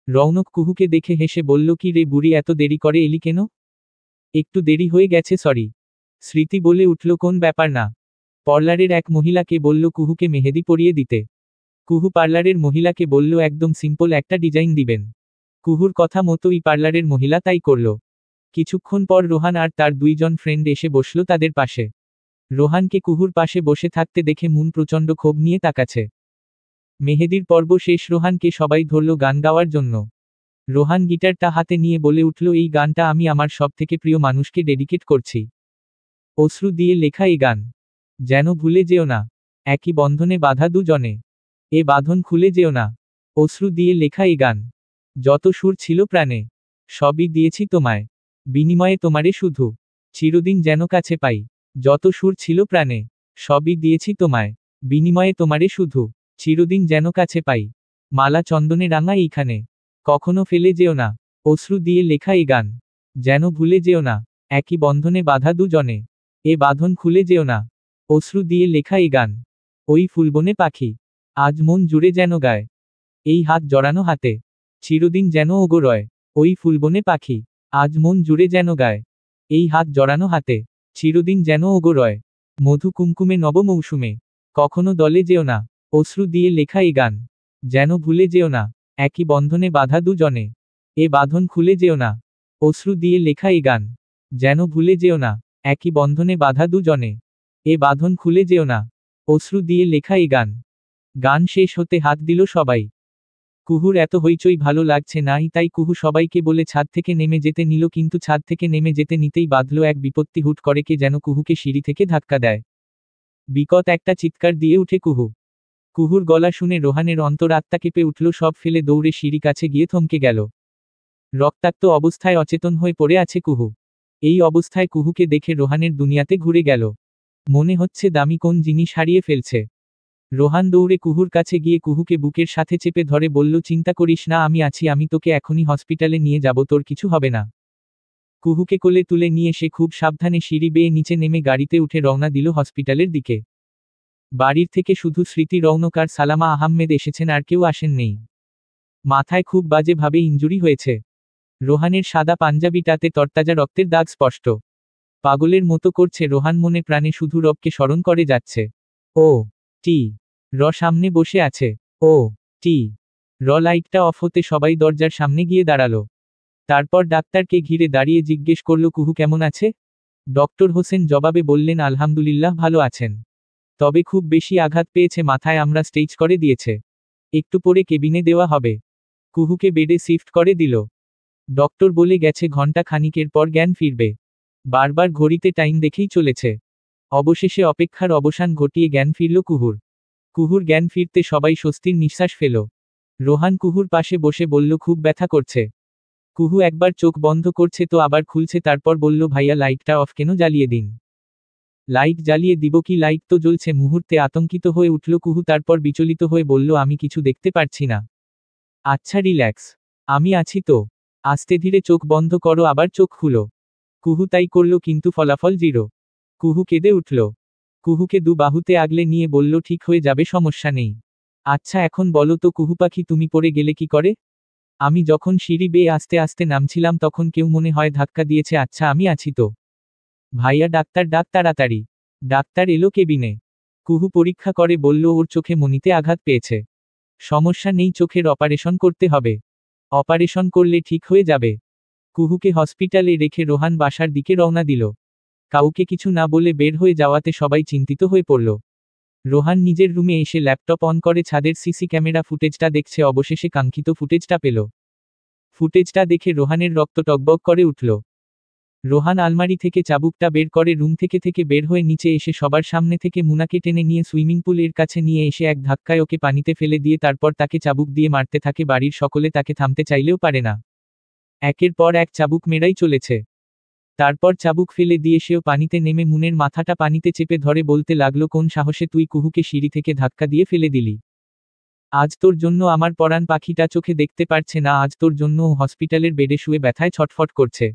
রৌনক কুহুকে দেখে হেসে বলল, কি রে বুড়ি, এত দেরি করে এলি কেন? একটু দেরি হয়ে গেছে, সরি। স্মৃতি বলে উঠল, কোন ব্যাপার না। পার্লারের এক মহিলাকে বলল কুহুকে মেহেদি পরিয়ে দিতে। কুহু পার্লারের মহিলাকে বলল একদম সিম্পল একটা ডিজাইন দিবেন। কুহুর কথা মতোই পার্লারের মহিলা তাই করল। কিছুক্ষণ পর রোহান আর তার দুইজন ফ্রেন্ড এসে বসল তাদের পাশে। রোহানকে কুহুর পাশে বসে থাকতে দেখে মুন প্রচণ্ড ক্ষোভ নিয়ে তাকাচ্ছে। মেহেদির পর্ব শেষ, রোহানকে সবাই ধরল গান গাওয়ার জন্য। রোহান গিটারটা হাতে নিয়ে বলে উঠল, এই গানটা আমি আমার সবথেকে প্রিয় মানুষকে ডেডিকেট করছি। অশ্রু দিয়ে লেখা এই গান। যেন ভুলে যেও না। একই বন্ধনে বাঁধা দুজনে। এ বাঁধন খুলে যেও না। অশ্রু দিয়ে লেখা এই গান। যত সুর ছিল প্রাণে, সবই দিয়েছি তোমায়। বিনিময়ে তোমারে শুধু চিরদিন যেন কাছে পাই। যত সুর ছিল প্রাণে, সবই দিয়েছি তোমায়। বিনিময়ে তোমারে শুধু চিরদিন যেন কাছে পাই। মালা চন্দনে রাঙা এইখানে, কখনো ফেলে যেও না। অশ্রু দিয়ে লেখা এই গান। যেন ভুলে যেও না। একই বন্ধনে বাঁধা দুজনে। এ বাঁধন খুলে যেও না। অশ্রু দিয়ে লেখা এই গান। ওই ফুলবনে পাখি আজ মন জুড়ে যেন গায়। এই হাত জড়ানো হাতে চিরদিন যেন ওগো রয়। ওই ফুলবনে পাখি আজ মন জুড়ে যেন গায়। এই হাত জড়ানো হাতে চিরদিন যেন ওগো রয়। মধু কুমকুমে নব মৌসুমে, কখনো দলে যেও না। অশ্রু দিয়ে লেখা এই গান। যেন ভুলে যেও না। একই বন্ধনে বাঁধা দুজনে। এ বাঁধন খুলে যেও না। অশ্রু দিয়ে লেখা এই গান। যেন ভুলে যেও না। একই বন্ধনে বাঁধা দুজনে। এ বাঁধন খুলে যেও না। অশ্রু দিয়ে লেখা এই গান। গান শেষ হতে হাত দিল সবাই। কুহুর এত হইচই ভালো লাগছে নাই, তাই কুহু সবাইকে বলে ছাদ থেকে নেমে যেতে নিল, কিন্তু ছাদ থেকে নেমে যেতে নিতেই বাঁধল এক বিপত্তি। হুট করে কে যেন কুহুকে সিঁড়ি থেকে ধাক্কা দেয়। বিকট একটা চিৎকার দিয়ে উঠে কুহু। কুহুর গলা শুনে রোহানের অন্তরাত্মা কেঁপে উঠল, সব ফেলে দৌড়ে সিঁড়ি কাছে গিয়ে থমকে গেল। রক্তাক্ত অবস্থায় অচেতন হয়ে পড়ে আছে কুহু। এই অবস্থায় কুহুকে দেখে রোহানের দুনিয়াতে ঘুরে গেল। মনে হচ্ছে দামি কোন জিনিস হারিয়ে ফেলছে। রোহান দৌড়ে কুহুর কাছে গিয়ে কুহুকে বুকের সাথে চেপে ধরে বলল, চিন্তা করিস না, আমি আছি, আমি তোকে এখনই হসপিটালে নিয়ে যাব, তোর কিছু হবে না। কুহুকে কোলে তুলে নিয়ে সে খুব সাবধানে সিঁড়ি বেয়ে নিচে নেমে গাড়িতে উঠে রওনা দিল হসপিটালের দিকে। বাড়ির থেকে শুধু স্মৃতি রৌনক আর সালামা আহমেদ এসেছেন, আর কেউ আসেন নেই। মাথায় খুব বাজেভাবে ইনজুরি হয়েছে। রোহানের সাদা পাঞ্জাবিটাতে তরতাজা রক্তের দাগ স্পষ্ট। পাগলের মতো করছে রোহান, মনে প্রাণে শুধু রবকে স্মরণ করে যাচ্ছে। ও টি সামনে বসে আছে। ও টি লাইটটা অফ হতে সবাই দরজার সামনে গিয়ে দাঁড়ালো। তারপর ডাক্তারকে ঘিরে দাঁড়িয়ে জিজ্ঞেস করল, কুহু কেমন আছে? ডক্টর হোসেন জবাবে বললেন, আলহামদুলিল্লাহ ভালো আছেন, তবে খুব বেশি আঘাত পেয়েছে মাথায়, আমরা স্টেজ করে দিয়েছে, একটু পরে কেবিনে দেওয়া হবে। কুহুকে বেডে শিফট করে দিল। ডক্টর বলে গেছে ঘন্টা খানিকের পর জ্ঞান ফিরবে। বারবার ঘড়িতে টাইম দেখেই চলেছে। অবশেষে অপেক্ষার অবসান ঘটিয়ে জ্ঞান ফিরল কুহুর। কুহুর জ্ঞান ফিরতে সবাই স্বস্তির নিঃশ্বাস ফেল। রোহান কুহুর পাশে বসে বলল, খুব ব্যথা করছে। কুহু একবার চোখ বন্ধ করছে তো আবার খুলছে, তারপর বলল, ভাইয়া লাইটটা অফ কেন, জ্বালিয়ে দিন। লাইট জ্বালিয়ে দিব কি, লাইট তো জ্বলছে। মুহূর্তে আতঙ্কিত হয়ে উঠল কুহু, তারপর বিচলিত হয়ে বলল, আমি কিছু দেখতে পারছি না। আচ্ছা রিল্যাক্স, আমি আছি তো। আস্তে ধীরে চোখ বন্ধ করো, আবার চোখ খুলো। কুহু তাই করল, কিন্তু ফলাফল জিরো। কুহু কেঁদে উঠল। কুহুকে দু বাহুতে আগলে নিয়ে বলল, ঠিক হয়ে যাবে, সমস্যা নেই। আচ্ছা এখন বলো তো কুহু পাখি, তুমি পড়ে গেলে কি করে? আমি যখন সিঁড়ি বেয়ে আস্তে আস্তে নামছিলাম তখন কেউ মনে হয় ধাক্কা দিয়েছে। আচ্ছা আমি আছি তো। ভাইয়া ডাক্তার ডাক তাড়াতাড়ি। ডাক্তার এলো কেবিনে। কুহু পরীক্ষা করে বলল, ওর চোখে মনিতে আঘাত পেয়েছে। সমস্যা নেই, চোখের অপারেশন করতে হবে। অপারেশন করলে ঠিক হয়ে যাবে। কুহুকে হসপিটালে রেখে রোহান বাসার দিকে রওনা দিল। কাউকে কিছু না বলে বের হয়ে যাওয়াতে সবাই চিন্তিত হয়ে পড়ল। রোহান নিজের রুমে এসে ল্যাপটপ অন করে ছাদের সিসি ক্যামেরা ফুটেজটা দেখছে। অবশেষে কাঙ্ক্ষিত ফুটেজটা পেল। ফুটেজটা দেখে রোহানের রক্ত টকবক করে উঠল। রোহান আলমারি থেকে চাবুকটা বের করে রুম থেকে বের হয়ে নিচে এসে সবার সামনে থেকে মুনাকে টেনে নিয়ে সুইমিং পুল এর কাছে নিয়ে এসে এক ধাক্কায় ওকে পানিতে ফেলে দিয়ে তারপর তাকে চাবুক দিয়ে মারতে থাকে। বাড়ির সকলে তাকে থামতে চাইলেও পারে না। একের পর এক চাবুক মেরাই চলেছে। তারপর চাবুক ফেলে দিয়ে সেও পানিতে নেমে মুনের মাথাটা পানিতে চেপে ধরে বলতে লাগলো, কোন সাহসে তুই কুহুকে সিঁড়ি থেকে ধাক্কা দিয়ে ফেলে দিলি? আজ তোর জন্য আমার পরাণ পাখিটা চোখে দেখতে পারছে না, আজ তোর জন্য ও হসপিটালের বেডে শুয়ে ব্যথায় ছটফট করছে।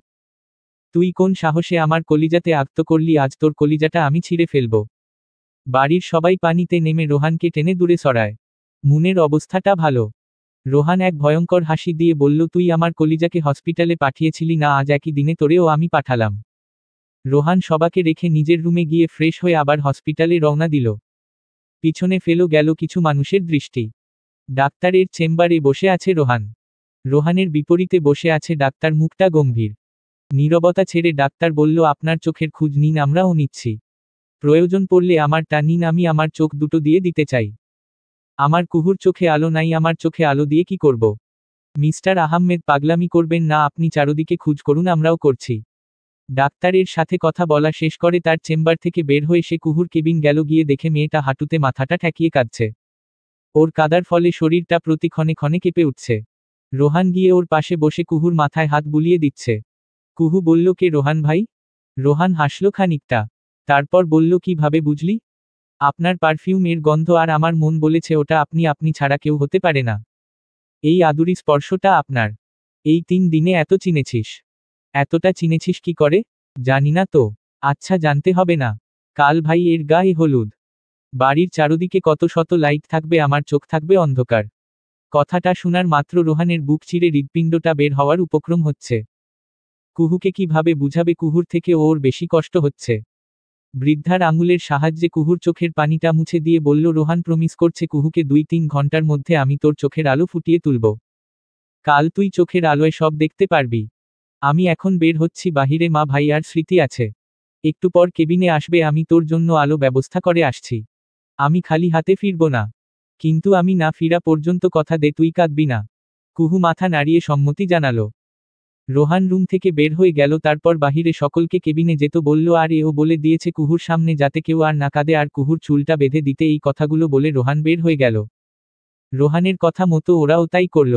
তুই কোন সাহসে আমার কলিজাতে আঘাত করলি? আজ তোর কলিজাটা আমি ছিঁড়ে ফেলব। বাড়ির সবাই পানিতে নেমে রোহানকে টেনে দূরে সরায়। মুনের অবস্থাটা ভালো। রোহান এক ভয়ঙ্কর হাসি দিয়ে বলল, তুই আমার কলিজাকে হসপিটালে পাঠিয়েছিলি না, আজ একই দিনে তোরেও আমি পাঠালাম। রোহান সবাকে রেখে নিজের রুমে গিয়ে ফ্রেশ হয়ে আবার হসপিটালে রওনা দিল। পিছনে ফেলো গেল কিছু মানুষের দৃষ্টি। ডাক্তারের চেম্বারে বসে আছে রোহান। রোহানের বিপরীতে বসে আছে ডাক্তার, মুখটা গম্ভীর। নীরবতা ছেড়ে ডাক্তার বলল, আপনার চোখের খোঁজ নিন, আমরাও নিচ্ছি। প্রয়োজন পড়লে আমারটা নিন, আমি আমার চোখ দুটো দিয়ে দিতে চাই। আমার কুহুর চোখে আলো নাই, আমার চোখে আলো দিয়ে কি করব? মিস্টার আহমেদ পাগলামি করবেন না, আপনি চারদিকে খোঁজ করুন, আমরাও করছি। ডাক্তারের সাথে কথা বলা শেষ করে তার চেম্বার থেকে বের হয়ে সে কুহুর কেবিন গেল। গিয়ে দেখে মেয়েটা হাঁটুতে মাথাটা ঠেকিয়ে কাঁদছে। ওর কাদার ফলে শরীরটা প্রতি ক্ষণে ক্ষণে কেঁপে উঠছে। রোহান গিয়ে ওর পাশে বসে কুহুর মাথায় হাত বুলিয়ে দিচ্ছে। কুহু বলল, কে রোহান ভাই? রোহান হাসল খানিকটা। তারপর বলল, কিভাবে বুঝলি? আপনার পারফিউম এর গন্ধ, আর আমার মন বলেছে ওটা আপনি, আপনি ছাড়া কেউ হতে পারে না। এই আদুরি স্পর্শটা আপনার। এই 3 দিনে এত চিনেছিস? এতটা চিনেছিস কি করে? জানি না তো। আচ্ছা জানতে হবে না। কাল ভাই এর গায়ে হলুদ। বাড়ির চারদিকে কত শত লাইট থাকবে, আমার চোখ থাকবে অন্ধকার। কথাটা শোনার মাত্র রোহানের বুক চিরে হৃৎপিণ্ডটা বের হওয়ার উপক্রম হচ্ছে। কুহুকে কিভাবে বুঝাবে? কুহুর থেকে ওর বেশি কষ্ট হচ্ছে। বৃদ্ধার আঙুলের সাহায্যে কুহুর চোখের পানিটা মুছে দিয়ে বলল, রোহান প্রমিস করছে কুহুকে 2-3 ঘন্টার মধ্যে আমি তোর চোখের আলো ফুটিয়ে তুলব। কাল তুই চোখের আলোয় সব দেখতে পারবি। আমি এখন বের হচ্ছি, বাহিরে মা ভাই আর স্মৃতি আছে। একটু পর কেবিনে আসবে, আমি তোর জন্য আলো ব্যবস্থা করে আসছি। আমি খালি হাতে ফিরব না। কিন্তু আমি না ফিরা পর্যন্ত কথা দে, তুই কাঁদবি না। কুহু মাথা নাড়িয়ে সম্মতি জানালো। রোহান রুম থেকে বের হয়ে গেল, তারপর বাহিরে সকলকে কেবিনে যেত বলল, আর এও বলে দিয়েছে কুহুর সামনে যাতে কেউ আর না কাঁদে আর কুহুর চুলটা বেঁধে দিতে। এই কথাগুলো বলে রোহান বের হয়ে গেল। রোহানের কথা মতো ওরাও তাই করল।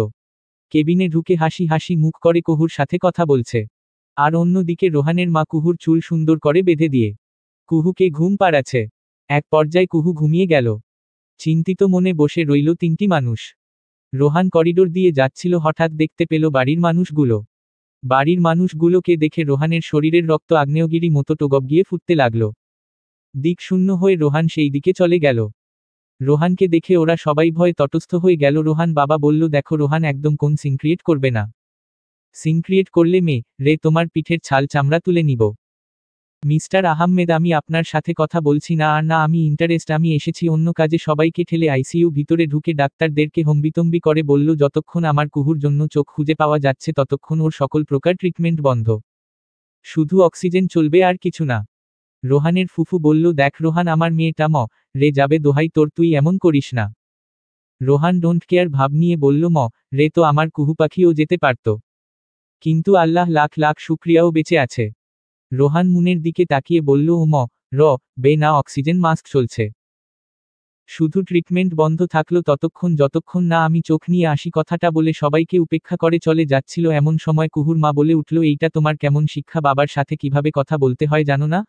কেবিনে ঢুকে হাসি হাসি মুখ করে কুহুর সাথে কথা বলছে। আর অন্যদিকে রোহানের মা কুহুর চুল সুন্দর করে বেঁধে দিয়ে কুহুকে ঘুম পাড়াচ্ছে। এক পর্যায়ে কুহু ঘুমিয়ে গেল। চিন্তিত মনে বসে রইল তিনটি মানুষ। রোহান করিডোর দিয়ে যাচ্ছিল, হঠাৎ দেখতে পেল বাড়ির মানুষগুলো। বাড়ির মানুষগুলোকে দেখে রোহানের শরীরের রক্ত আগ্নেয়গিরি মতো গিয়ে ফুটতে লাগলো। দিক শূন্য হয়ে রোহান সেই দিকে চলে গেল। রোহানকে দেখে ওরা সবাই ভয়ে তটস্থ হয়ে গেল। রোহান বাবা বলল, দেখো রোহান, একদম কোন সিন ক্রিয়েট করবে না। সিন ক্রিয়েট করলে রে তোমার পিঠের ছাল চামড়া তুলে নিব। মিস্টার আহমেদ, আমি আপনার সাথে কথা বলছি না, আর না আমি ইন্টারেস্ট, আমি এসেছি অন্য কাজে। সবাইকে ঠেলে আইসিইউ ভিতরে ঢুকে ডাক্তারদেরকে হম্বিতম্বি করে বলল, যতক্ষণ আমার কুহুর জন্য চোখ খুঁজে পাওয়া যাচ্ছে ততক্ষণ ওর সকল প্রকার ট্রিটমেন্ট বন্ধ। শুধু অক্সিজেন চলবে আর কিছু না। রোহানের ফুফু বলল, দেখ রোহান, আমার মেয়েটা রে যাবে, দোহাই তোর, তুই এমন করিস না। রোহান ডোন্ট কেয়ার ভাব নিয়ে বলল, রে তো আমার কুহু পাখিও যেতে পারত, কিন্তু আল্লাহ লাখ লাখ শুক্রিয়াও বেঁচে আছে। রোহান মুনের দিকে তাকিয়ে বলল, ও বে না, অক্সিজেন মাস্ক চলছে। শুধু ট্রিটমেন্ট বন্ধ থাকলো ততক্ষণ যতক্ষণ না আমি চোখ নিয়ে আসি। কথাটা বলে সবাইকে উপেক্ষা করে চলে যাচ্ছিল। এমন সময় কুহুর মা বলে উঠল, এইটা তোমার কেমন শিক্ষা? বাবার সাথে কিভাবে কথা বলতে হয় জানো না?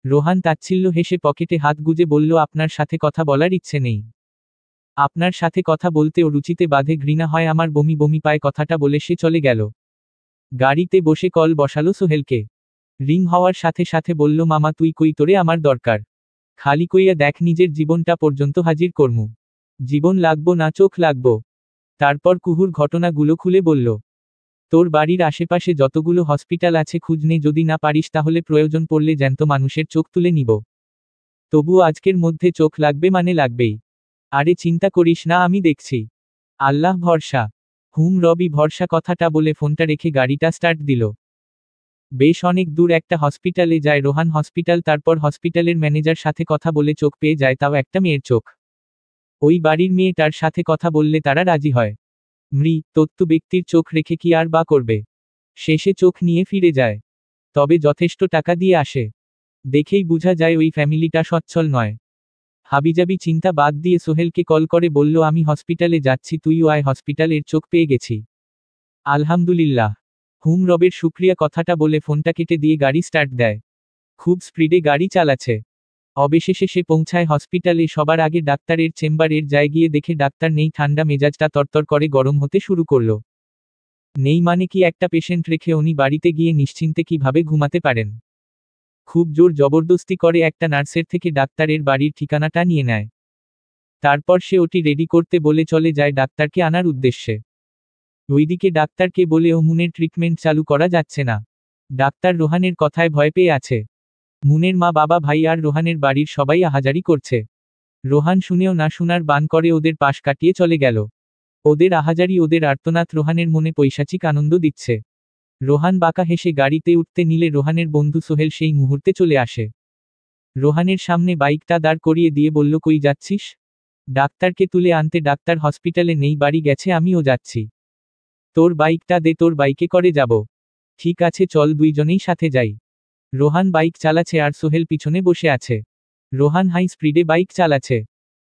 রোহান তাচ্ছিল্য হেসে পকেটে হাত গুজে বলল, আপনার সাথে কথা বলার ইচ্ছে নেই। আপনার সাথে কথা বলতেও রুচিতে বাধে, ঘৃণা হয় আমার, বমি বমি পায়। কথাটা বলে সে চলে গেল। গাড়িতে বসে কল বসালো সোহেলকে। রিং হওয়ার সাথে সাথে বলল, মামা তুই কই? তোরে আমার দরকার। খালি কইয়া দেখ, নিজের জীবনটা পর্যন্ত হাজির করমু। জীবন লাগবো না, চোখ লাগবো। তারপর কুহুর ঘটনাগুলো খুলে বলল। তোর বাড়ির আশেপাশে যতগুলো হসপিটাল আছে খুঁজ নে, যদি না পারিস তাহলে প্রয়োজন পড়লে জ্যান্ত মানুষের চোখ তুলে নিব। তবুও আজকের মধ্যে চোখ লাগবে মানে লাগবেই। আরে চিন্তা করিস না, আমি দেখছি। আল্লাহ ভরসা। রবি ভরসা। কথাটা বলে ফোনটা রেখে গাড়িটা স্টার্ট দিল। বেশ অনেক দূর একটা হসপিটালে যায় রোহান। হসপিটাল, তারপর হসপিটালের ম্যানেজার সাথে কথা বলে চোখ পেয়ে যায়, তাও একটা মেয়ের চোখ। ওই বাড়ির মেয়েটার সাথে কথা বললে তারা রাজি হয়। তত্ত্ব ব্যক্তির চোখ রেখে কি আর বা করবে। শেষে চোখ নিয়ে ফিরে যায়, তবে যথেষ্ট টাকা দিয়ে আসে। দেখেই বোঝা যায় ওই ফ্যামিলিটা সচ্ছল নয়। হাবিজাবি চিন্তা বাদ দিয়ে সোহেলকে কল করে বলল, আমি হসপিটালে যাচ্ছি, তুইও আয়, হসপিটালের চোখ পেয়ে গেছি। আলহামদুলিল্লাহ। রবের শুক্রিয়া। কথাটা বলে ফোনটা কেটে দিয়ে গাড়ি স্টার্ট দেয়। খুব স্পিডে গাড়ি চালাচ্ছে। অবশেষে সে পৌঁছায় হসপিটালে। সবার আগে ডাক্তারের চেম্বারের যায়, গিয়ে দেখে ডাক্তার নেই। ঠান্ডা মেজাজটা তরতর করে গরম হতে শুরু করলো। নেই মানে কি? একটা পেশেন্ট রেখে উনি বাড়িতে গিয়ে নিশ্চিন্তে কিভাবে ঘুমাতে পারেন? খুব জোর জবরদস্তি করে একটা নার্সের থেকে ডাক্তারের বাড়ির ঠিকানাটা নিয়ে নেয়। তারপর সে ওটি রেডি করতে বলে চলে যায় ডাক্তারকে আনার উদ্দেশ্যে। ওইদিকে ডাক্তারকে বলে মুনের ট্রিটমেন্ট চালু করা যাচ্ছে না। ডাক্তার রোহানের কথায় ভয় পেয়ে আছে। মুনের মা, বাবা, ভাই আর রোহানের বাড়ির সবাই আহাজারি করছে। রোহান শুনেও না শোনার বান করে ওদের পাশ কাটিয়ে চলে গেল। ওদের আহাজারি, ওদের আর্তনাদ রোহানের মনে পৈশাচিক আনন্দ দিচ্ছে। রোহান বাঁকা হেসে গাড়িতে উঠতে নিলে রোহানের বন্ধু সোহেল সেই মুহূর্তে চলে আসে। রোহানের সামনে বাইকটা দাঁড় করিয়ে দিয়ে বলল, কই যাচ্ছিস? ডাক্তারকে তুলে আনতে। ডাক্তার হসপিটালে নেই, বাড়ি গেছে, আমিও যাচ্ছি। তোর বাইকটা দে, তোর বাইকে করে যাব। ঠিক আছে চল, দুইজনেই সাথে যাই। রোহান বাইক চালাচ্ছে আর সোহেল পিছনে বসে আছে। রোহান হাই স্পিডে বাইক চালাচ্ছে।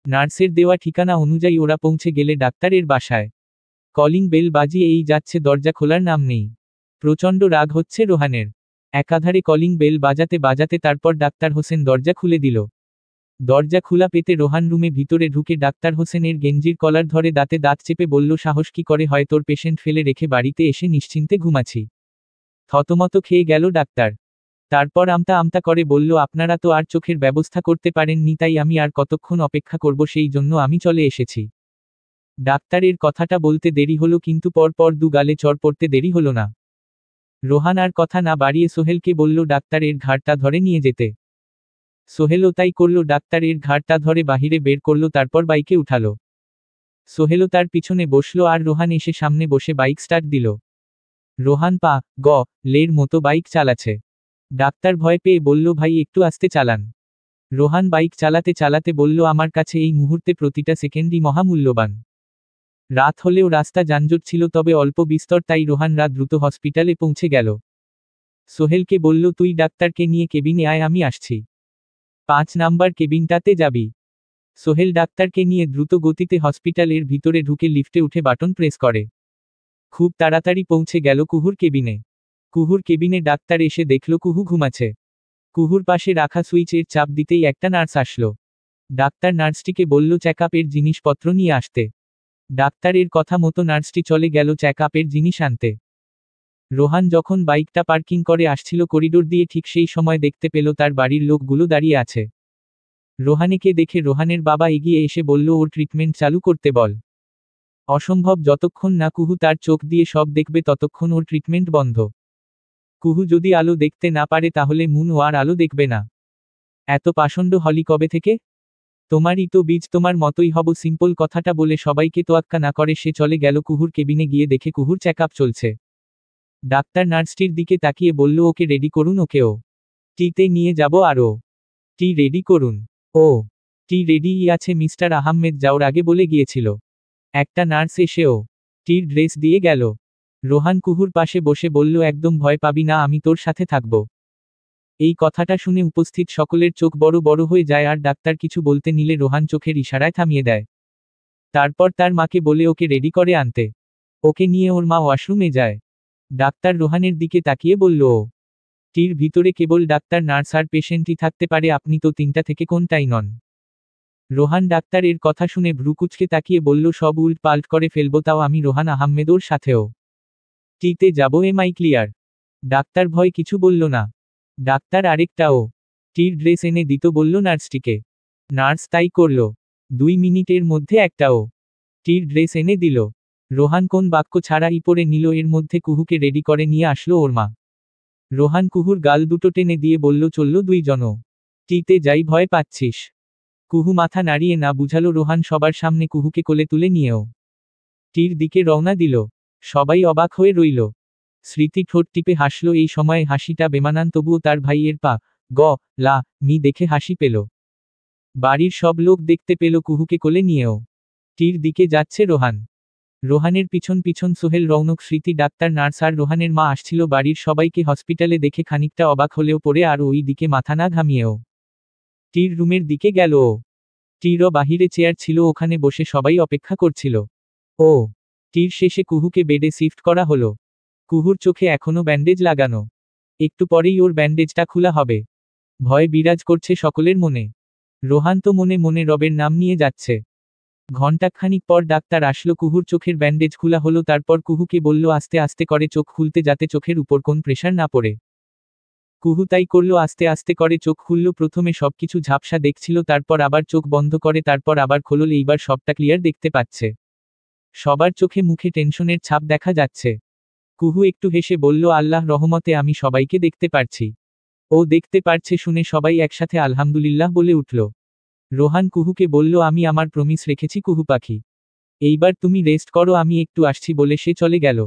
নার্সের দেওয়া ঠিকানা অনুযায়ী ওরা পৌঁছে গেলে ডাক্তারের বাসায়। কলিং বেল বাজিয়ে এই যাচ্ছে, দরজা খোলার নাম নেই। প্রচণ্ড রাগ হচ্ছে রোহানের। একাধারে কলিং বেল বাজাতে বাজাতে তারপর ডাক্তার হোসেন দরজা খুলে দিল। দরজা খোলা পেতে রোহান রুমে ভিতরে ঢুকে ডাক্তার হোসেনের গেঞ্জির কলার ধরে দাঁতে দাঁত চেপে বলল, সাহস কি করে হয় তোর? পেশেন্ট ফেলে রেখে বাড়িতে এসে নিশ্চিন্তে ঘুমাচ্ছি। থতমত খেয়ে গেল ডাক্তার। তারপর আমতা আমতা করে বলল, আপনারা তো আর চোখের ব্যবস্থা করতে পারেননি, তাই আমি আর কতক্ষণ অপেক্ষা করব, সেই জন্য আমি চলে এসেছি। ডাক্তারের কথাটা বলতে দেরি হলো, কিন্তু পরপর দু গালে চড় পড়তে দেরি হলো না। রোহান আর কথা না বাড়িয়ে সোহেলকে বলল ডাক্তারের ঘাড়টা ধরে নিয়ে যেতে। সোহেলও তাই করল। ডাক্তারের ঘাড়টা ধরে বাহিরে বের করল, তারপর বাইকে উঠালো। সোহেলও তার পিছনে বসলো আর রোহান এসে সামনে বসে বাইক স্টার্ট দিল। রোহান লের মতো বাইক চালাচ্ছে। ডাক্তার ভয় পেয়ে বলল, ভাই একটু আস্তে চালান। রোহান বাইক চালাতে চালাতে বলল, আমার কাছে এই মুহূর্তে প্রতিটা সেকেন্ডই মহামূল্যবান। রাত হলেও রাস্তা যানজট ছিল, তবে অল্প বিস্তর, তাই রোহান রাত দ্রুত হসপিটালে পৌঁছে গেল। সোহেলকে বলল, তুই ডাক্তারকে নিয়ে কেবিনে আয়, আমি আসছি। 5 নাম্বার কেবিনটাতে যাবি। সোহেল ডাক্তারকে নিয়ে দ্রুত গতিতে হসপিটালের ভিতরে ঢুকে লিফটে উঠে বাটন প্রেস করে। খুব তাড়াতাড়ি পৌঁছে গেল কুহুর কেবিনে। কুহুর কেবিনে ডাক্তার এসে দেখল কুহু ঘুমাচ্ছে। কুহুর পাশে রাখা সুইচের চাপ দিতেই একটা নার্স আসলো। ডাক্তার নার্সটিকে বলল চেকআপের জিনিসপত্র নিয়ে আসতে। ডাক্তারের কথা মতো নার্সটি চলে গেল চেকআপের জিনিস আনতে। রোহান যখন বাইকটা পার্কিং করে আসছিল করিডোর দিয়ে, ঠিক সেই সময় দেখতে পেল তার বাড়ির লোকগুলো দাঁড়িয়ে আছে। রোহানেকে দেখে রোহানের বাবা এগিয়ে এসে বলল, ওর ট্রিটমেন্ট চালু করতে বল। অসম্ভব, যতক্ষণ না কুহু তার চোখ দিয়ে সব দেখবে ততক্ষণ ওর ট্রিটমেন্ট বন্ধ। কুহু যদি আলো দেখতে না পারে তাহলে মুন ও আর আলো দেখবে না। এত পাষণ্ড হলি কবে থেকে? তোমারই তো বীজ, তোমার মতোই হব। সিম্পল কথাটা বলে সবাইকে তোয়াক্কা না করে সে চলে গেল কুহুর কেবিনে। গিয়ে দেখে কুহুর চেকআপ চলছে। ডাক্তার নার্সটির দিকে তাকিয়ে বলল, ওকে রেডি করুন, ওকেও টিতে নিয়ে যাব। আরও টি রেডি করুন। ও টি রেডিই আছে, মিস্টার আহমেদ যাওয়ার আগে বলে গিয়েছিল। একটা নার্স এসেও টির ড্রেস দিয়ে গেল। রোহান কুহুর পাশে বসে বলল, একদম ভয় পাবি না, আমি তোর সাথে থাকব। এই কথাটা শুনে উপস্থিত সকলের চোখ বড় বড় হয়ে যায়, আর ডাক্তার কিছু বলতে নিলে রোহান চোখের ইশারায় থামিয়ে দেয়। তারপর তার মাকে বলে ওকে রেডি করে আনতে। ওকে নিয়ে ওর মা ওয়াশরুমে যায়। ডাক্তার রোহানের দিকে তাকিয়ে বলল, ও টির ভিতরে কেবল ডাক্তার, নার্স আর পেশেন্টই থাকতে পারে, আপনি তো 3টা থেকে কোনটাই নন। রোহান ডাক্তারের কথা শুনে ভ্রুকুচকে তাকিয়ে বলল, সব উল্ট পাল্ট করে ফেলবো, তাও আমি রোহান আহমেদ ওর সাথেও টিতে যাব, এমআই ক্লিয়ার? ডাক্তার ভয় কিছু বলল না। ডাক্তার আরেকটাও টির ড্রেস এনে দিত বলল নার্সটিকে। নার্স তাই করল। 2 মিনিটের মধ্যে একটাও টির ড্রেস এনে দিল। রোহান কোন বাক্য ছাড়াই পরে নিল। এর মধ্যে কুহুকে রেডি করে নিয়ে আসলো ওর মা। রোহান কুহুর গাল দুটো টেনে দিয়ে বলল, চলল 2 জনও টিতে যাই, ভয় পাচ্ছিস? কুহু মাথা নাড়িয়ে না বুঝালো। রোহান সবার সামনে কুহুকে কোলে তুলে নিয়েও টির দিকে রওনা দিল। সবাই অবাক হয়ে রইল। স্মৃতি ঠোঁট টিপে হাসল। এই সময় হাসিটা বেমানান, তবুও তার ভাইয়ের পা গ লা মি দেখে হাসি পেল। বাড়ির সব লোক দেখতে পেল কুহুকে কোলে নিয়েও টির দিকে যাচ্ছে রোহান। রোহানের পিছন পিছন সোহেল, রৌনক, স্মৃতি, ডাক্তার, নার্স আর রোহানের মা আসছিল। বাড়ির সবাইকে হসপিটালে দেখে খানিকটা অবাক হলেও পরে আর ওই দিকে মাথা না ঘামিয়েও টির রুমের দিকে গেল। ও টিরও বাহিরে চেয়ার ছিল, ওখানে বসে সবাই অপেক্ষা করছিল। ও টির শেষে কুহুকে বেডে শিফট করা হলো। কুহুর চোখে এখনো ব্যান্ডেজ লাগানো। একটু পরেই ওর ব্যান্ডেজটা খোলা হবে। ভয় বিরাজ করছে সকলের মনে। রোহান তো মনে মনে রবের নাম নিয়ে যাচ্ছে। ঘণ্টাখানিক পর ডাক্তার আসলো। কুহুর চোখের ব্যান্ডেজ খোলা হলো। তারপর কুহুকে বলল আস্তে আস্তে করে চোখ খুলতে, যাতে চোখের উপর কোন প্রেশার না পড়ে। কুহু তাই করলো, আস্তে আস্তে করে চোখ খুলল। প্রথমে সবকিছু ঝাপসা দেখছিল, তারপর আবার চোখ বন্ধ করে, তারপর আবার খোলল। এইবার সবটা ক্লিয়ার দেখতে পাচ্ছে। সবার চোখে মুখে টেনশনের ছাপ দেখা যাচ্ছে। কুহু একটু হেসে বলল, আল্লাহ রহমতে আমি সবাইকে দেখতে পারছি। ও দেখতে পারছে শুনে সবাই একসাথে আলহামদুলিল্লাহ বলে উঠল। রোহান কুহুকে বলল, আমি আমার প্রমিস রেখেছি কুহু পাখি। এইবার তুমি রেস্ট করো, আমি একটু আসছি বলে সে চলে গেল।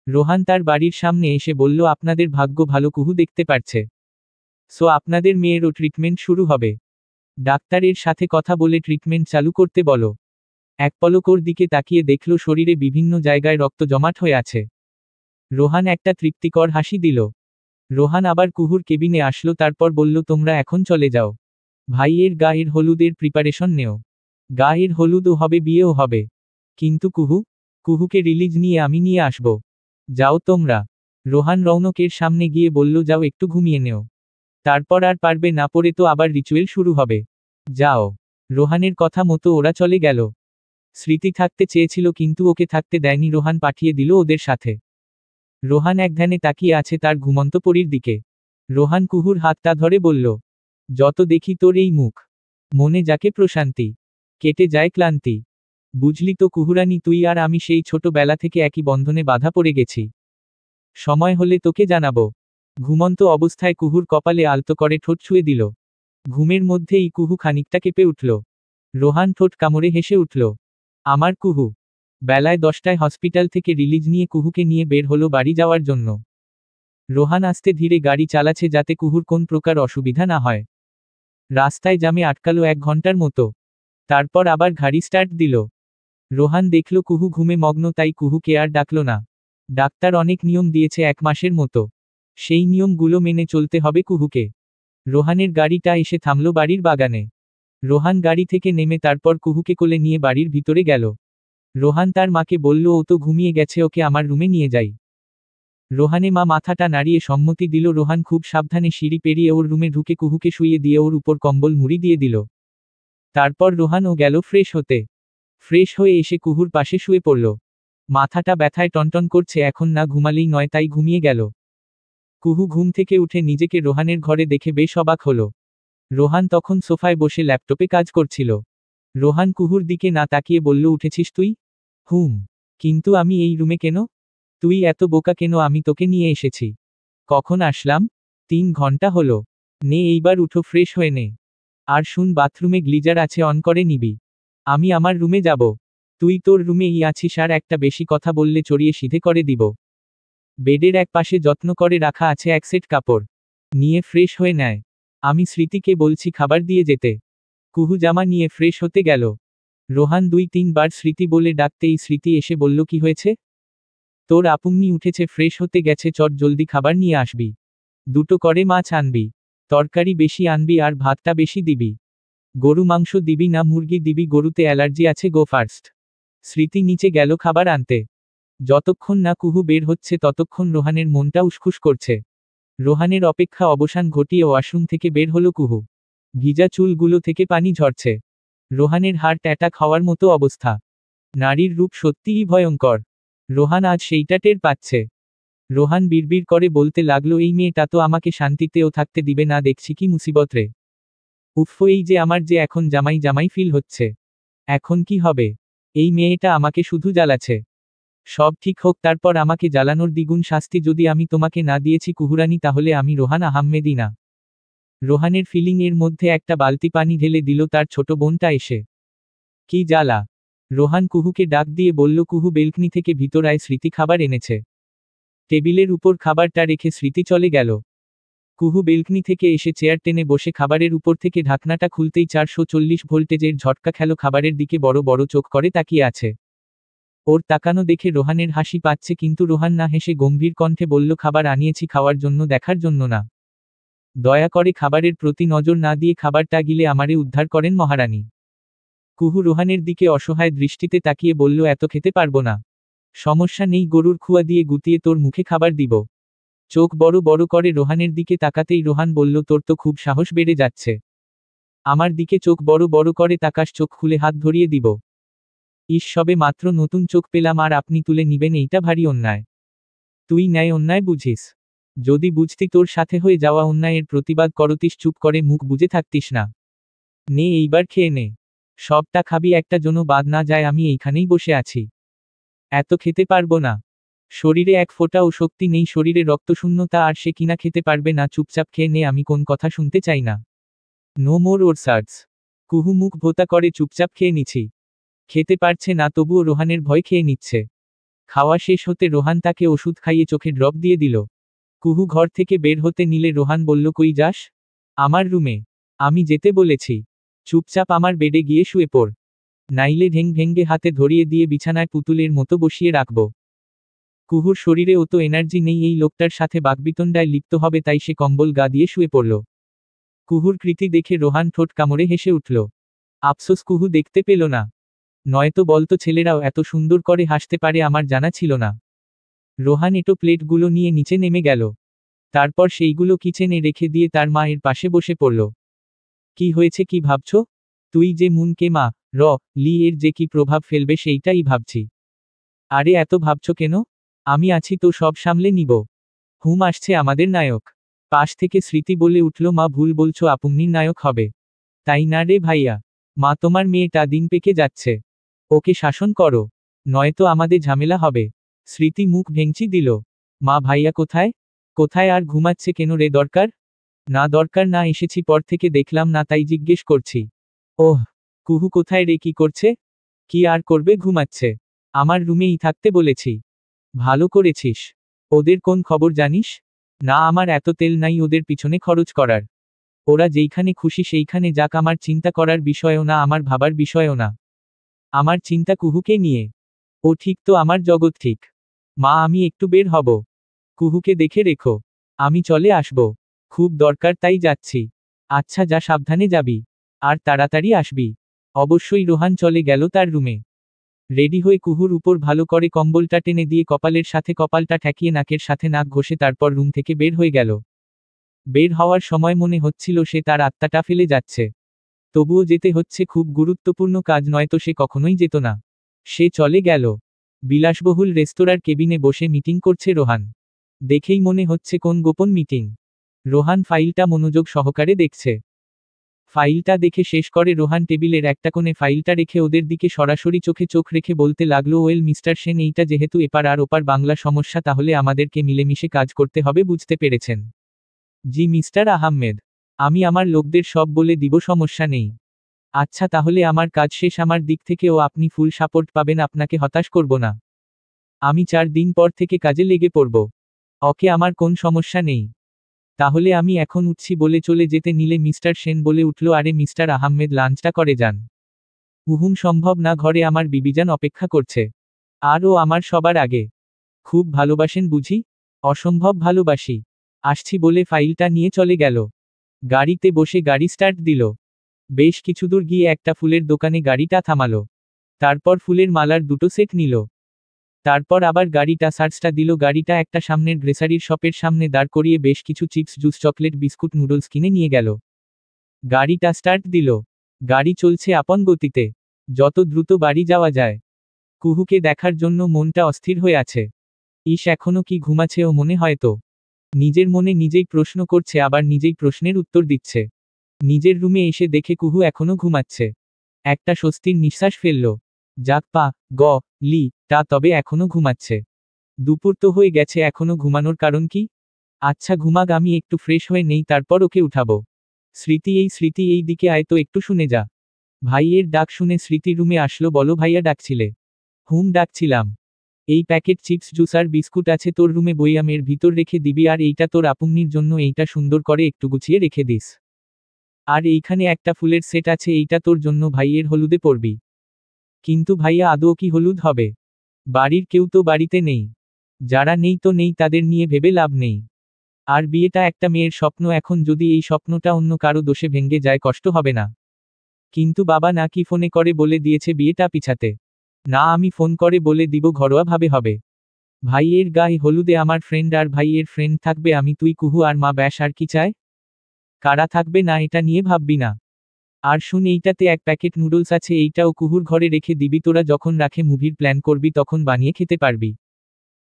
রোহান তার বাড়ির সামনে এসে বলল, আপনাদের ভাগ্য ভালো, কুহু দেখতে পারছে। সো আপনাদের মেয়েরও ট্রিটমেন্ট শুরু হবে। ডাক্তারের সাথে কথা বলে ট্রিটমেন্ট চালু করতে বলো। এক পলক ওর দিকে তাকিয়ে দেখল শরীরে বিভিন্ন জায়গায় রক্ত জমাট হয়ে আছে। রোহান একটা তৃপ্তিকর হাসি দিল। রোহান আবার কুহুর কেবিনে আসলো, তারপর বলল, তোমরা এখন চলে যাও। ভাইয়ের গায়ের হলুদের প্রিপারেশন নেও। গায়ের হলুদও হবে, বিয়েও হবে। কিন্তু কুহুকে রিলিজ নিয়ে আমি নিয়ে আসব। যাও তোমরা। রোহান রৌনকের সামনে গিয়ে বলল, যাও একটু ঘুমিয়ে নেও। তারপর আর পারবে না, পরে তো আবার রিচুয়াল শুরু হবে। যাও। রোহানের কথা মতো ওরা চলে গেল। স্মৃতি থাকতে চেয়েছিল কিন্তু ওকে থাকতে দেয়নি, রোহান পাঠিয়ে দিল ওদের সাথে। রোহান একধ্যানে তাকিয়ে আছে তার ঘুমন্ত পরীর দিকে। রোহান কুহুর হাতটা ধরে বলল, যত দেখি তোর এই মুখ, মনে যাকে প্রশান্তি, কেটে যায় ক্লান্তি। বুঝলি তো কুহুরানি, তুই আর আমি সেই ছোটবেলা থেকে একই বন্ধনে বাঁধা পড়ে গেছি। সময় হলে তোকে জানাবো। ঘুমন্ত অবস্থায় কুহুর কপালে আলতো করে ঠোঁট ছুঁয়ে দিল। ঘুমের মধ্যেই কুহু খানিকটা কেঁপে উঠল। রোহান ঠোঁট কামড়ে হেসে উঠল। আমার কুহু। বেলায় 10টায় হসপিটাল থেকে রিলিজ নিয়ে কুহুকে নিয়ে বের হলো বাড়ি যাওয়ার জন্য। রোহান আস্তে ধীরে গাড়ি চালাচ্ছে যাতে কুহুর কোন প্রকার অসুবিধা না হয়। রাস্তায় জামে আটকালো 1 ঘন্টার মতো। তারপর আবার গাড়ি স্টার্ট দিল। রোহান দেখল কুহু ঘুমে মগ্ন, তাই কুহুকে আর ডাকল না। ডাক্তার অনেক নিয়ম দিয়েছে 1 মাসের মতো, সেই নিয়মগুলো মেনে চলতে হবে কুহুকে। রোহানের গাড়িটা এসে থামল বাড়ির বাগানে। রোহান গাড়ি থেকে নেমে তারপর কুহুকে কোলে নিয়ে বাড়ির ভিতরে গেল। রোহান তার মাকে বলল, ও তো ঘুমিয়ে গেছে, ওকে আমার রুমে নিয়ে যাই। রোহানে মা মাথাটা নাড়িয়ে সম্মতি দিল। রোহান খুব সাবধানে সিঁড়ি পেরিয়ে ওর রুমে ঢুকে কুহুকে শুইয়ে দিয়ে ওর উপর কম্বল মুড়ি দিয়ে দিল। তারপর রোহান ও গেল ফ্রেশ হতে। ফ্রেশ হয়ে এসে কুহুর পাশে শুয়ে পড়ল। মাথাটা ব্যথায় টনটন করছে, এখন না ঘুমালেই নয়, তাই ঘুমিয়ে গেল। কুহু ঘুম থেকে উঠে নিজেকে রোহানের ঘরে দেখে বেশ অবাক হলো। রোহান তখন সোফায় বসে ল্যাপটপে কাজ করছিল। রোহান কুহুর দিকে না তাকিয়ে বলল, উঠেছিস তুই? হুম। কিন্তু আমি এই রুমে কেন? তুই এত বোকা কেন? আমি তোকে নিয়ে এসেছি। কখন আসলাম? 3 ঘন্টা হলো। নে এইবার উঠো, ফ্রেশ হয়ে নে। আর শুন, বাথরুমে গ্লিজার আছে, অন করে নিবি। আমি আমার রুমে যাব। তুই তোর রুমেই আছিস, আর একটা বেশি কথা বললে চড়িয়ে সিধে করে দিব। বেডের এক পাশে যত্ন করে রাখা আছে 1 সেট কাপড়, নিয়ে ফ্রেশ হয়ে নেয়। আমি স্মৃতিকে বলছি খাবার দিয়ে যেতে। কুহু জামা নিয়ে ফ্রেশ হতে গেল। রোহান 2-3 বার স্মৃতি বলে ডাকতেই স্মৃতি এসে বলল, কি হয়েছে? তোর আপুম্নি উঠেছে, ফ্রেশ হতে গেছে, চট জলদি খাবার নিয়ে আসবি। 2টো করে মাছ আনবি, তরকারি বেশি আনবি, আর ভাতটা বেশি দিবি। গরু মাংস দিবি না মুরগি দিবি? গরুতে অ্যালার্জি আছে, গো ফার্স্ট। স্মৃতি নিচে গেল খাবার আনতে। যতক্ষণ না কুহু বের হচ্ছে ততক্ষণ রোহানের মনটা উসখুস করছে। রোহানের অপেক্ষা অবসান ঘটিয়ে ওয়াশরুম থেকে বের হলো কুহু। ভিজা চুলগুলো থেকে পানি ঝরছে। রোহানের হার্ট অ্যাটাক হওয়ার মতো অবস্থা। নারীর রূপ সত্যিই ভয়ঙ্কর। রোহান আজ সেইটা টের পাচ্ছে। রোহান বিড়বিড় করে বলতে লাগলো, এই মেয়েটা তো আমাকে শান্তিতেও থাকতে দিবে না, দেখছি কি মুসিবত রে। উফ, এই যে আমার যে এখন জামাই জামাই ফিল হচ্ছে। এখন কি হবে? এই মেয়েটা আমাকে শুধু জ্বালাচ্ছে। সব ঠিক হোক, তারপর আমাকে জ্বালানোর দ্বিগুণ শাস্তি যদি আমি তোমাকে না দিয়েছি কুহুরানি, তাহলে আমি রোহান আহাম্মেদি না। রোহানের ফিলিং এর মধ্যে একটা বালতি পানি ঢেলে দিল তার ছোট বোনটা এসে। কি জ্বালা! রোহান কুহুকে ডাক দিয়ে বলল, কুহু বেলকনি থেকে ভিতর আয়, স্মৃতি খাবার এনেছে। টেবিলের উপর খাবারটা রেখে স্মৃতি চলে গেল। কুহু বেলকনি থেকে এসে চেয়ার টেনে বসে খাবারের উপর থেকে ঢাকনাটা খুলতেই 440 ভোল্টেজের ঝটকা খেলো। খাবারের দিকে বড় বড় চোখ করে তাকিয়ে আছে। ওর তাকানো দেখে রোহানের হাসি পাচ্ছে, কিন্তু রোহান না হেসে গম্ভীর কণ্ঠে বলল, খাবার আনিয়েছি খাওয়ার জন্য, দেখার জন্য না। দয়া করে খাবারের প্রতি নজর না দিয়ে খাবারটা গিলে আমারে উদ্ধার করেন মহারানী। কুহু রোহানের দিকে অসহায় দৃষ্টিতে তাকিয়ে বলল, এত খেতে পারবো না। সমস্যা নেই, গরুর খুয়া দিয়ে গুতিয়ে তোর মুখে খাবার দিব। চোখ বড় বড় করে রোহানের দিকে তাকাতেই রোহান বলল, তোর তো খুব সাহস বেড়ে যাচ্ছে। আমার দিকে চোখ বড় বড় করে তাকাস, চোখ খুলে হাত ধরিয়ে দিব। ইস, সবে মাত্র নতুন চোখ পেলাম, আর আপনি তুলে নিবেন? এইটা ভারী অন্যায়। তুই ন্যায় অন্যায় বুঝিস? যদি বুঝতি তোর সাথে হয়ে যাওয়া অন্যায়ের প্রতিবাদ করতিস, চুপ করে মুখ বুজে থাকতিস না। নে এইবার খেয়ে নে। সবটা খাবি, একটা জন্য বাদ না যায়। আমি এইখানেই বসে আছি। এত খেতে পারবো না। শরীরে এক ফোঁটাও শক্তি নেই, শরীরে রক্তশূন্যতা, আর সে কিনা খেতে পারবে না? চুপচাপ খেয়ে নে, আমি কোন কথা শুনতে চাই না। No more orders. কুহু মুখ ভোতা করে চুপচাপ খেয়ে নিছি। খেতে পারছে না, তবুও রোহানের ভয় খেয়ে নিচ্ছে। খাওয়া শেষ হতে রোহান তাকে ওষুধ খাইয়ে চোখে ড্রপ দিয়ে দিল। কুহু ঘর থেকে বের হতে নিলে রোহান বলল, কই যাস? আমার রুমে। আমি যেতে বলেছি। চুপচাপ আমার বেডে গিয়ে শুয়ে পড়, নাইলে ঢেং ভেঙ্গে হাতে ধরিয়ে দিয়ে বিছানায় পুতুলের মতো বসিয়ে রাখব। কুহুর শরীরে অত এনার্জি নেই এই লোকটার সাথে বাকবিতণ্ডায় লিপ্ত হবে, তাই সে কম্বল গা দিয়ে শুয়ে পড়ল। কুহুর কৃতি দেখে রোহান ঠোঁট কামড়ে হেসে উঠল। আফসোস কুহু দেখতে পেল না। নয়তো বলতো ছেলেরাও এত সুন্দর করে হাসতে পারে, আমার জানা ছিল না। রোহান এটো প্লেটগুলো নিয়ে নিচে নেমে গেল। তারপর সেইগুলো কিচেনে রেখে দিয়ে তার মায়ের পাশে বসে পড়ল। কি হয়েছে, কি ভাবছ? তুই যে মুনকে মা র লি এর যে কি প্রভাব ফেলবে সেইটাই ভাবছি। আরে এত ভাবছ কেন? আমি আছি তো, সব সামলে নিব। হুম, আসছে আমাদের নায়ক। পাশ থেকে স্মৃতি বলে উঠল, মা ভুল বলছো, আপুমনির নায়ক হবে। তাই না রে ভাইয়া? মা, তোমার মেয়েটা দিন পেকে যাচ্ছে, ওকে শাসন করো, নয়তো আমাদের ঝামেলা হবে। স্মৃতি মুখ ভেঙচি দিল। মা, ভাইয়া কোথায়? কোথায় আর ঘুমাচ্ছে কেন রে? দরকার না দরকার না, এসেছি পর থেকে দেখলাম না, তাই জিজ্ঞেস করছি। ওহ, কুহু কোথায় রে? কি করছে? কি আর করবে, ঘুমাচ্ছে। আমার রুমেই থাকতে বলেছি। ভালো করেছিস। ওদের কোন খবর জানিস? না, আমার এত তেল নাই ওদের পিছনে খরচ করার। ওরা যেইখানে খুশি সেইখানে যাক, আমার চিন্তা করার বিষয়ও না, আমার ভাবার বিষয়ও না। আমার চিন্তা কুহুকে নিয়ে। ও ঠিক তো আমার জগৎ ঠিক। মা আমি একটু বের হব। কুহুকে দেখে রেখো। আমি চলে আসব। খুব দরকার তাই যাচ্ছি। আচ্ছা যা সাবধানে যাবি। আর তাড়াতাড়ি আসবি। অবশ্যই। রোহান চলে গেল তার রুমে। রেডি হয়ে কুহুর উপর ভালো করে কম্বলটা টেনে দিয়ে কপালের সাথে কপালটা ঠেকিয়ে নাকের সাথে নাক ঘষে তারপর রুম থেকে বের হয়ে গেল। বের হওয়ার সময় মনে হচ্ছিল সে তার আত্মাটা ফেলে যাচ্ছে। তবুও যেতে হচ্ছে, খুব গুরুত্বপূর্ণ কাজ নয়তো সে কখনোই যেত না। সে চলে গেল। বিলাসবহুল রেস্তোরাঁর কেবিনে বসে মিটিং করছে রোহান। দেখেই মনে হচ্ছে কোন গোপন মিটিং। রোহান ফাইলটা মনোযোগ সহকারে দেখছে। ফাইলটা দেখে শেষ করে রোহান টেবিলের একটা কোণে ফাইলটা রেখে ওদের দিকে সরাসরি চোখে চোখ রেখে বলতে লাগলো, ওয়েল মিস্টার সেন, এইটা যেহেতু এপার আর ওপার বাংলা সমস্যা, তাহলে আমাদেরকে মিলেমিশে কাজ করতে হবে, বুঝতে পেরেছেন? জি মিস্টার আহমেদ। আমি আমার লোকদের সব বলে দিব, সমস্যা নেই। আচ্ছা তাহলে আমার কাজ শেষ, আমার দিক থেকেও আপনি ফুল সাপোর্ট পাবেন, আপনাকে হতাশ করব না। আমি 4 দিন পর থেকে কাজে লেগে পড়ব। ওকে, আমার কোন সমস্যা নেই। তাহলে আমি এখন উঠছি বলে চলে যেতে নিলে মিস্টার সেন বলে উঠল, আরে মিস্টার আহমেদ, লাঞ্চটা করে যান। উহুম, সম্ভব না, ঘরে আমার বিবিজান অপেক্ষা করছে। আর ও আমার সবার আগে। খুব ভালোবাসেন বুঝি? অসম্ভব ভালোবাসি। আসছি বলে ফাইলটা নিয়ে চলে গেল। গাড়িতে বসে গাড়ি স্টার্ট দিল। বেশ কিছুদূর গিয়ে একটা ফুলের দোকানে গাড়িটা থামালো। তারপর ফুলের মালার 2টো সেট নিল। তারপর আবার গাড়িটা সার্চটা দিল। গাড়িটা একটা সামনের গ্রেসারির শপের সামনে দাঁড় করিয়ে বেশ কিছু chips, juice, chocolate, biscuit, noodles কিনে নিয়ে গেল। গাড়িটা স্টার্ট দিল। গাড়ি চলছে আপন গতিতে। যত দ্রুত বাড়ি যাওয়া যায়। কুহুকে দেখার জন্য মনটা অস্থির হয়ে আছে। ইস, এখনো কি ঘুমাচ্ছে ও মনে হয় তো। নিজের মনে নিজেই প্রশ্ন করছে, আবার নিজেই প্রশ্নের উত্তর দিচ্ছে। নিজের রুমে এসে দেখে কুহু এখনো ঘুমাচ্ছে। একটা স্বস্তির নিঃশ্বাস ফেলল। যাক পা, গ, লি, টা, তবে এখনো ঘুমাচ্ছে। দুপুর তো হয়ে গেছে, এখনো ঘুমানোর কারণ কি? আচ্ছা ঘুমাক, আমি একটু ফ্রেশ হয়ে নেই, তারপর ওকে উঠাবো। স্মৃতি এই দিকে আয় তো, একটু শুনে যা। ভাইয়ের ডাক শুনে স্মৃতি রুমে আসলো। বলো ভাইয়া, ডাকছিলে? হুম ডাকছিলাম। এই প্যাকেট চিপস, জুস আর বিস্কুট আছে তোর রুমে, বইয়ামের ভিতর রেখে দিবি, আর এইটা তোর আপুন্নির জন্য, এইটা সুন্দর করে একটু গুছিয়ে রেখে দিস। আর এইখানে একটা ফুলের সেট আছে, এইটা তোর জন্য, ভাইয়ের হলুদে পরবি। কিন্তু ভাইয়া, আদৌ কি হলুদ হবে? বাড়ির কেউ তো বাড়িতে নেই। যারা নেই তো নেই, তাদের নিয়ে ভেবে লাভ নেই। আর বিয়েটা একটা মেয়ের স্বপ্ন, এখন যদি এই স্বপ্নটা অন্য কারো দোষে ভেঙে যায়, কষ্ট হবে না? কিন্তু বাবা নাকি ফোনে করে বলে দিয়েছে বিয়েটা পিছাতে। না, আমি ফোন করে বলে দিব, ঘরোয়া ভাবে হবে। ভাইয়ের গায়ে হলুদে আমার ফ্রেন্ড আর ভাইয়ের ফ্রেন্ড থাকবে, আমি, তুই, কুহু আর মা, ব্যাস, আর কি চায়? কারা থাকবে না এটা নিয়ে ভাববি না। আর শুন, এইটাতে এক প্যাকেট নুডলস আছে, এইটাও কুহুর ঘরে রেখে দিবি, তোরা যখন রাখে মুভির প্ল্যান করবি তখন বানিয়ে খেতে পারবি।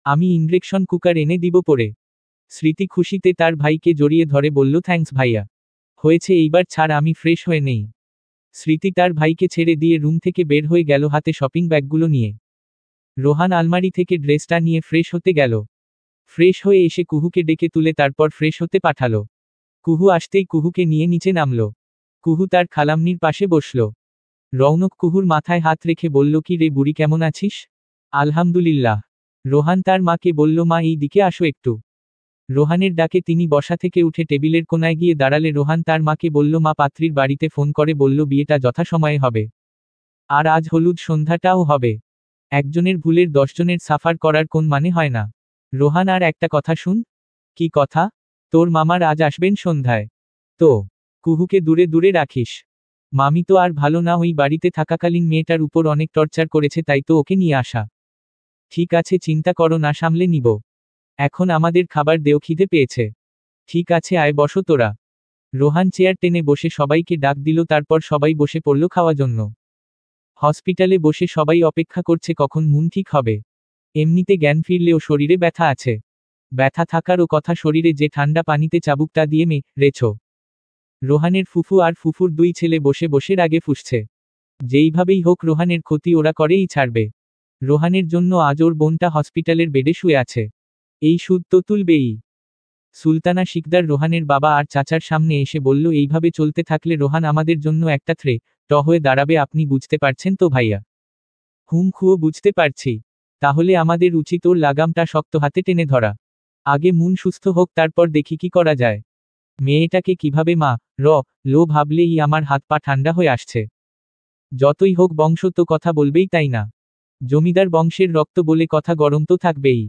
আমি ইন্ডাকশন কুকার এনে দিব পরে। স্মৃতি খুশিতে তার ভাইকে জড়িয়ে ধরে বলল, থ্যাঙ্কস ভাইয়া। হয়েছে, এইবার ছাড়, আমি ফ্রেশ হয়ে নেই। স্মৃতি তার ভাইকে ছেড়ে দিয়ে রুম থেকে বের হয়ে গেল হাতে শপিং ব্যাগগুলো নিয়ে। রোহান আলমারি থেকে ড্রেসটা নিয়ে ফ্রেশ হতে গেল। ফ্রেশ হয়ে এসে কুহুকে ডেকে তুলে তারপর ফ্রেশ হতে পাঠালো। কুহু আসতেই কুহুকে নিয়ে নিচে নামল। কুহু তার খালাম্নির পাশে বসল। রৌনক কুহুর মাথায় হাত রেখে বলল, কি রে বুড়ি, কেমন আছিস? আলহামদুলিল্লাহ। রোহান তার মাকে বলল, মা এই দিকে আসো একটু। রোহানের ডাকে তিনি বসা থেকে উঠে টেবিলের কোনায় গিয়ে দাঁড়ালে। রোহান তার মাকে বলল, মা, পাত্রীর বাড়িতে ফোন করে বলল বিয়েটা যথাসময়ে হবে। আর আজ হলুদ সন্ধ্যাটাও হবে। একজনের ভুলের 10 জনের সাফার করার কোন মানে হয় না। রোহান, আর একটা কথা শুন। কি কথা? তোর মামার আজ আসবেন সন্ধ্যায়। তো কুহুকে দূরে দূরে রাখিস। মামি তো আর ভালো না, ওই বাড়িতে থাকাকালীন মেয়েটার উপর অনেক টর্চার করেছে, তাই তো ওকে নিয়ে আসা। ঠিক আছে, চিন্তা করো না, সামলে নিব। এখন আমাদের খাবার দেও, খিদে পেয়েছে। ঠিক আছে, আয় বসো তোরা। রোহান চেয়ার টেনে বসে সবাইকে ডাক দিল, তারপর সবাই বসে পড়ল খাওয়ার জন্য। হসপিটালে বসে সবাই অপেক্ষা করছে কখন মুন ঠিক হবে। এমনিতে জ্ঞান ফিরলেও শরীরে ব্যথা আছে। ব্যথা থাকারও কথা, শরীরে যে ঠান্ডা পানিতে চাবুকটা দিয়ে রেছ। রোহানের ফুফু আর ফুফুর 2 ছেলে বসে বসে রাগে ফুঁসছে। যেইভাবেই হোক রোহানের ক্ষতি ওরা করেই ছাড়বে। রোহানের জন্য আজ ওর বোনটা হসপিটালের বেডে শুয়ে আছে। এই সুদ তো তুলবেই। সুলতানা শিকদার রোহানের বাবা আর চাচার সামনে এসে বলল, এইভাবে চলতে থাকলে রোহান আমাদের জন্য একটা থ্রেট হয়ে দাঁড়াবে, আপনি বুঝতে পারছেন তো ভাইয়া? হুম খুও বুঝতে পারছি। তাহলে আমাদের উচিত ওর লাগামটা শক্ত হাতে টেনে ধরা। আগে মুন সুস্থ হোক, তারপর দেখি কি করা যায়। মেয়েটাকে কিভাবে মা লো ভাবলেই আমার হাত পা ঠান্ডা হয়ে আসছে। যতই হোক বংশ তো কথা বলবেই, তাই না? জমিদার বংশের রক্ত বলে কথা গরম তো থাকবেই।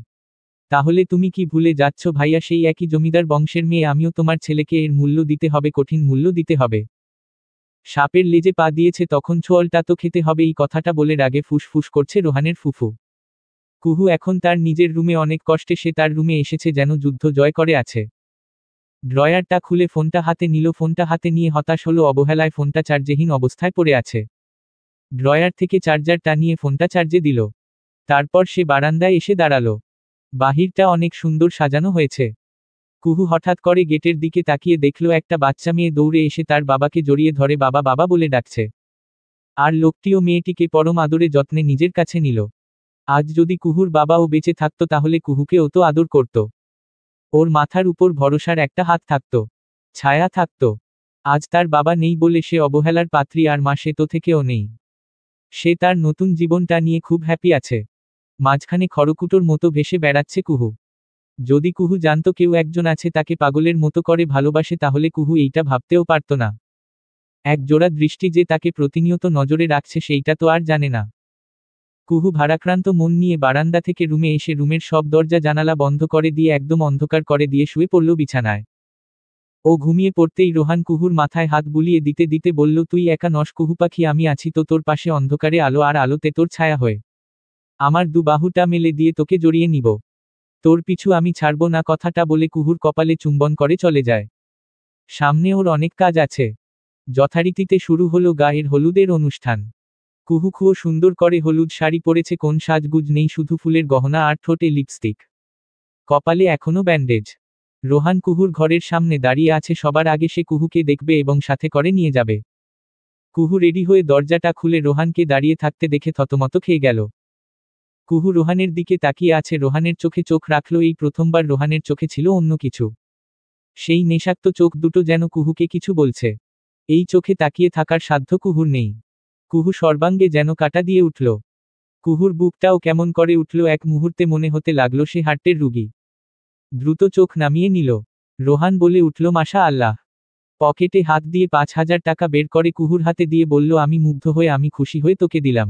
তাহলে তুমি কি ভুলে যাচ্ছ ভাইয়া, সেই একই জমিদার বংশের মেয়ে আমিও, তোমার ছেলেকে এর মূল্য দিতে হবে, কঠিন মূল্য দিতে হবে। সাপের লেজে পা দিয়েছে তখন ছোয়ালটা তো খেতে হবে। এই কথাটা বলে রাগে ফুসফুস করছে রোহানের ফুফু। কুহু এখন তার নিজের রুমে, অনেক কষ্টে সে তার রুমে এসেছে, যেন যুদ্ধ জয় করে আছে। ড্রয়ারটা খুলে ফোনটা হাতে নিল, ফোনটা হাতে নিয়ে হতাশ হলো, অবহেলায় ফোনটা চার্জহীন অবস্থায় পড়ে আছে। ড্রয়ার থেকে চার্জার টানিয়ে ফোনটা চার্জে দিল। তারপর সে বারান্দায় এসে দাঁড়ালো। বাহিরটা অনেক সুন্দর সাজানো হয়েছে। কুহু হঠাৎ করে গেটের দিকে তাকিয়ে দেখল একটা বাচ্চা মেয়ে দৌড়ে এসে তার বাবাকে জড়িয়ে ধরে বাবা বাবা বলে ডাকছে। আর লোকটিও মেয়েটিকে পরম আদরে যত্নে নিজের কাছে নিল। আজ যদি কুহুর বাবাও বেঁচে থাকতো তাহলে কুহুকেও তো আদর করত। ওর মাথার উপর ভরসার একটা হাত থাকত, ছায়া থাকত। আজ তার বাবা নেই বলে সে অবহেলার পাত্রী, আর মা সে তো থেকেও নেই। সে তার নতুন জীবনটা নিয়ে খুব হ্যাপি আছে। মাঝখানে খড়কুটোর মতো ভেসে বেড়াচ্ছে কুহু। যদি কুহু জানতো কেউ একজন আছে তাকে পাগলের মতো করে ভালোবাসে, তাহলে কুহু এইটা ভাবতেও পারত না। এক জোড়া দৃষ্টি যে তাকে প্রতিনিয়ত নজরে রাখছে সেইটা তো আর জানে না। কুহু ভারাক্রান্ত মন নিয়ে বারান্দা থেকে রুমে এসে রুমের সব দরজা জানালা বন্ধ করে দিয়ে একদম অন্ধকার করে দিয়ে শুয়ে পড়ল বিছানায়। ও ঘুমিয়ে পড়তেই রোহান কুহুর মাথায় হাত বুলিয়ে দিতে দিতে বলল, তুই একা নস কুহু পাখি, আমি আছি তো তোর পাশে, অন্ধকারে আলো আর আলোতে তোর ছায়া হয়ে। আমার দু বাহুটা মেলে দিয়ে তোকে জড়িয়ে নিব। তোর পিছু আমি ছাড়ব না। কথাটা বলে কুহুর কপালে চুম্বন করে চলে যায়। সামনে ওর অনেক কাজ আছে। যথারীতিতে শুরু হলো গায়ের হলুদের অনুষ্ঠান। কুহু খুব সুন্দর করে হলুদ শাড়ি পরেছে, কোন সাজগুজ নেই, শুধু ফুলের গহনা আর ঠোঁটে লিপস্টিক। কপালে এখনো ব্যান্ডেজ। রোহান কুহুর ঘরের সামনে দাঁড়িয়ে আছে, সবার আগে সে কুহুকে দেখবে এবং সাথে করে নিয়ে যাবে। কুহু রেডি হয়ে দরজাটা খুলে রোহানকে দাঁড়িয়ে থাকতে দেখে থতমত খেয়ে গেল। কুহু রোহানের দিকে তাকিয়ে আছে, রোহানের চোখে চোখ রাখল। এই প্রথমবার রোহানের চোখে ছিল অন্য কিছু। সেই নেশাক্ত চোখ দুটো যেন কুহুকে কিছু বলছে। এই চোখে তাকিয়ে থাকার সাধ্য কুহুর নেই। কুহু সর্বাঙ্গে যেন কাটা দিয়ে উঠল। কুহুর বুকটাও কেমন করে উঠল, এক মুহূর্তে মনে হতে লাগলো সে হার্টের রুগী। দ্রুত চোখ নামিয়ে নিল। রোহান বলে উঠল, মাশা আল্লাহ। পকেটে হাত দিয়ে 5,000 টাকা বের করে কুহুর হাতে দিয়ে বলল, আমি মুগ্ধ হয়ে, আমি খুশি হয়ে তোকে দিলাম।